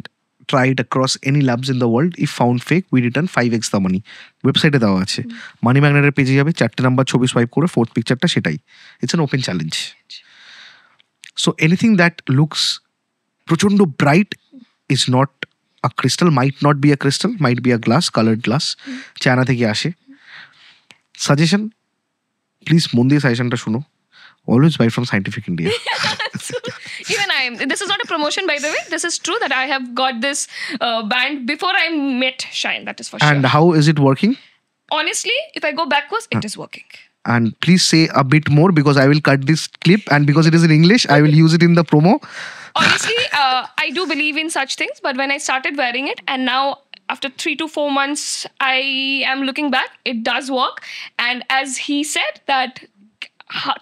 try it across any labs in the world, if found fake we return 5x the money. ওয়েবসাইটে দেওয়া আছে, মানি ম্যাগনেটের পেজে যাবে, 4টে নাম্বার ছবি সোয়াইপ করে 4th পিকচারটা সেটাই। It's an open challenge. So anything that looks প্রচণ্ড bright is not a crystal, might not be a crystal, might be a glass, coloured glass, China থেকে আসে। সাজেশন, প্লিজ মন দিয়ে সাজেশনটা শুনো, always buy from Scientific India. Even this is not a promotion, by the way. This is true that I have got this band before I met Shine, that is for sure. And how is it working? Honestly, if I go backwards, it is working. And please say a bit more because I will cut this clip, and because it is in English, I will use it in the promo. Honestly, I do believe in such things, but when I started wearing it, and now after 3 to 4 months, I am looking back, it does work. And as he said that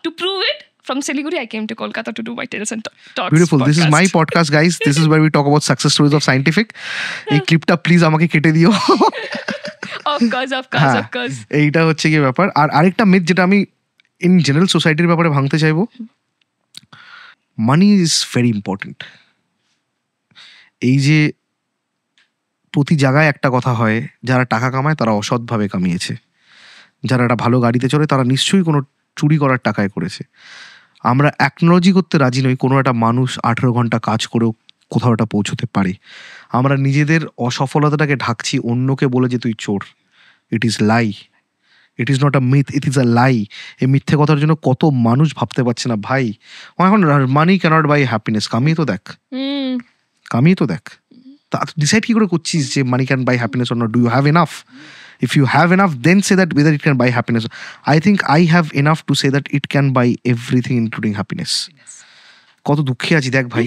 to prove it, from Siliguri, I came to Kolkata to do my Tales and Talks. Beautiful. podcast. This is my podcast, guys. This is where we talk about success stories of scientific. এই ক্লিপটা please আমাকে কেটে দিও। Of course. এইটা হচ্ছে কি ব্যাপার। আর আরেকটা মিথ যেটা আমি ইন জেনারেল সোসাইটির ব্যাপারে ভাঙতে চাইবো, মানি ইজ ভেরি ইম্পর্টেন্ট। এই যে প্রতি জায়গায় একটা কথা হয়, যারা টাকা কামায় তারা অসৎভাবে কামিয়েছে, যারা একটা ভালো গাড়িতে চড়ে তারা নিশ্চয়ই কোনো চুরি করার টাকায় করেছে। আমরা অ্যাকনোলজি করতে রাজি নই কোনো একটা মানুষ 18 ঘন্টা কাজ করেও কোথাও একটা পৌঁছতে পারে। আমরা নিজেদের অসফলতাটাকে ঢাকছি অন্যকে বলে যে তুই চোর। It is lie, it is not a myth, it is a lie. এই মিথ্যে কথার জন্য কত মানুষ ভাবতে পারছে না ভাই। এখন মানি ক্যানট বাই হ্যাপিনেস, কামিয়ে তো দেখ। তা ডিসাইড কি করে করছিস যে money can buy happiness or not? Do you have enough? If you have enough, then say that whether it can buy happiness. I think I have enough to say that it can buy everything, including happiness. কত দুঃখে আছি দেখ ভাই।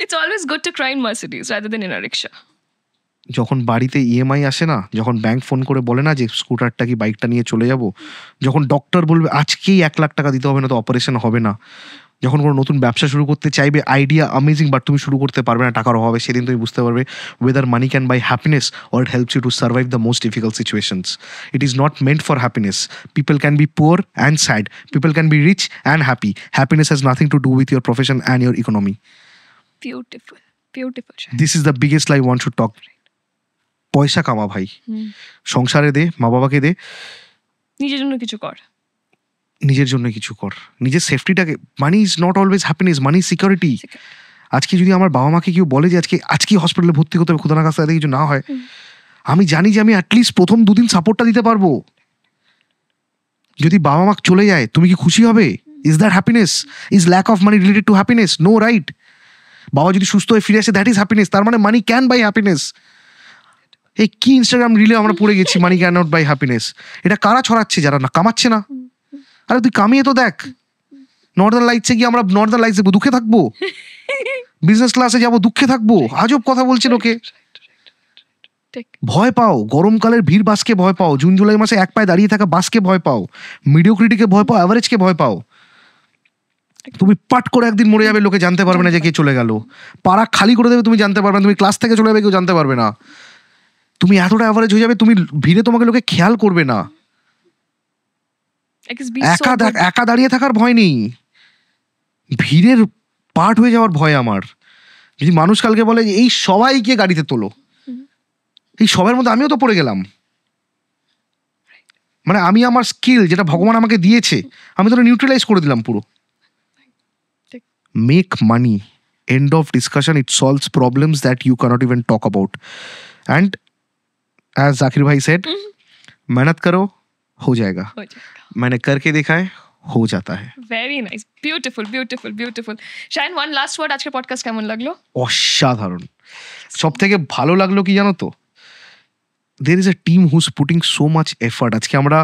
It's always good to cry in Mercedes rather than in a rickshaw. যখন বাড়িতে EMI আসে না, যখন ব্যাংক ফোন করে বলে না যে স্কুটারটা কি বাইকটা নিয়ে চলে যাব, যখন ডক্টর বলবে আজকেই 1 লাখ টাকা দিতে হবে না তো অপারেশন হবে না, যখন কোনো নতুন ব্যবসা শুরু করতে চাইবে, আইডিয়া অ্যামেজিং বাট তুমি শুরু করতে পারবে না টাকার অভাবে, সেদিন তুমি বুঝতে পারবে whether money can buy happiness or it helps you to survive the most difficult situations. It is not meant for happiness. People can be poor and sad. People can be rich and happy. Happiness has nothing to do with your profession and your economy. Beautiful. This is the biggest lie one should talk. পয়সা কামা ভাই, সংসারে দে, মা বাবাকে দে, নিজের জন্য কিছু কর, নিজের সেফটিটাকে। Money is not always happiness, money is security. আজকে যদি আমার বাবা মাকে কেউ বলে যে আজকে হসপিটালে ভর্তি করতে হবে, খুদানা কাছে কিছু না হয়, আমি জানি যে আমি অ্যাটলিস্ট প্রথম 2 দিন সাপোর্টটা দিতে পারবো। যদি বাবা মা চলে যায় তুমি কি খুশি হবে? Is that happiness? Is lack of money related to happiness? No, right? বাবা যদি সুস্থ হয়ে ফিরে আসে দ্যাট ইজ হ্যাপিনেস। তার মানে মানি ক্যান বাই হ্যাপিনেস। এই কি ইনস্টাগ্রাম রিলে আমরা পড়ে গেছি, money can not by happiness. এটা কারা ছড়াচ্ছে? যারা না কামাচ্ছে না। আরে তুই কামিয়ে তো দেখ। নর্দার্ন লাইটসে গিয়ে আমরা নর্দার্ন লাইটস দেখবো, দুঃখে থাকবো? বিজনেস ক্লাসে যাবো, দুঃখে থাকবো? আজব কথা বলছে লোকে। ভয় পাও গরমকালের ভিড় বাসকে ভয় পাও, জুন জুলাই মাসে এক পায়ে দাঁড়িয়ে থাকা বাসকে ভয় পাও, মিডিওক্রিটিকে ভয় পাও, অ্যাভারেজকে ভয় পাও। তুমি পাট করে একদিন মরে যাবে, লোকে জানতে পারবে না যে কে চলে গেল। পাড়া খালি করে দেবে, তুমি জানতে পারবে না। তুমি ক্লাস থেকে চলে যাবে, কেউ জানতে পারবে না। তুমি এতটা অ্যাভারেজ হয়ে যাবে, তুমি ভিড়ে তোমাকে লোকে খেয়াল করবে না। একা দাঁড়িয়ে থাকার ভয় নেই, ভিড়ের পার্ট হয়ে যাওয়ার ভয় আমার। যদি মানুষ কালকে বলে এই সবাইকে গাড়িতে তোলো, এই সবার মধ্যে আমিও তো পড়ে গেলাম। মানে আমি আমার স্কিল যেটা ভগবান আমাকে দিয়েছে, আমি তো নিউট্রালাইজ করে দিলাম পুরো। Make money, end of discussion. It solves problems that you can't even talk about. And as Zakir भाई सेड, मेहनत करो हो जाएगा, मैंने करके देखा है, हो जाता है। Very nice, beautiful, beautiful, beautiful. Shine, one last word, আজকের পডকাস্ট কেমন লাগলো? অসাধারণ। সব থেকে ভালো লাগলো কি জানো তো, there is a team who's putting so much effort. আজকে আমরা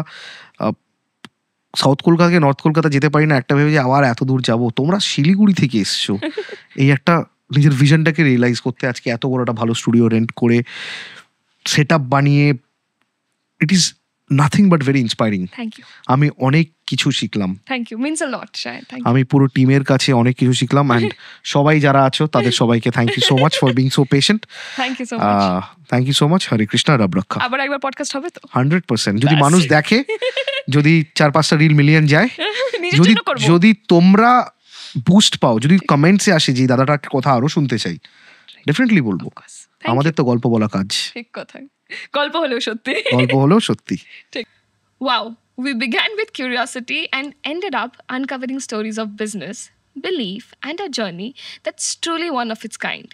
সাউথ কলকাতা থেকে নর্থ কলকাতা যেতে পারি না একটা ভেবে যে আবার এত দূর যাব। তোমরা শিলিগুড়ি থেকে এসছো এই একটা নিজের ভিশনটাকে রিয়েলাইজ করতে, আজকে এত বড় একটা ভালো স্টুডিও রেন্ট করে সেট আপ বানিয়ে, it is nothing but very inspiring. Thank you. আমি অনেক কিছু শিখলাম। Thank you, means a lot Shayan. Thank you. আমি পুরো টিমের কাছে অনেক কিছু শিখলাম। অ্যান্ড সবাই যারা আছো তাদের সবাইকে thank you so much for being so patient. Thank you so much. Thank you so much. Hare Krishna, রব রক্ষা। আবার একবার পডকাস্ট হবে তো? 100%। যদি মানুষ দেখে, যদি 4-5টা রিল মিলিয়ন যায়, যদি তোমরা বুস্ট পাও, যদি কমেন্টসে আসে যে দাদাটার কথা আরো শুনতে চাই, ডেফিনেটলি বলবো। আমাদের তো গল্প বলা কাজ। ঠিক কথা, গল্প হলেও সত্যি, গল্প হলেও সত্যি। ঠিক। Wow, we began with curiosity and ended up uncovering stories of business, belief, and a journey that's truly one of its kind.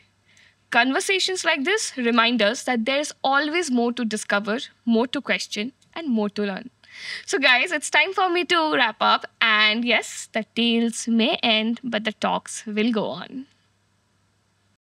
Conversations like this remind us that there's always more to discover, more to question, and more to learn. So guys, it's time for me to wrap up. And yes, the tales may end, but the talks will go on.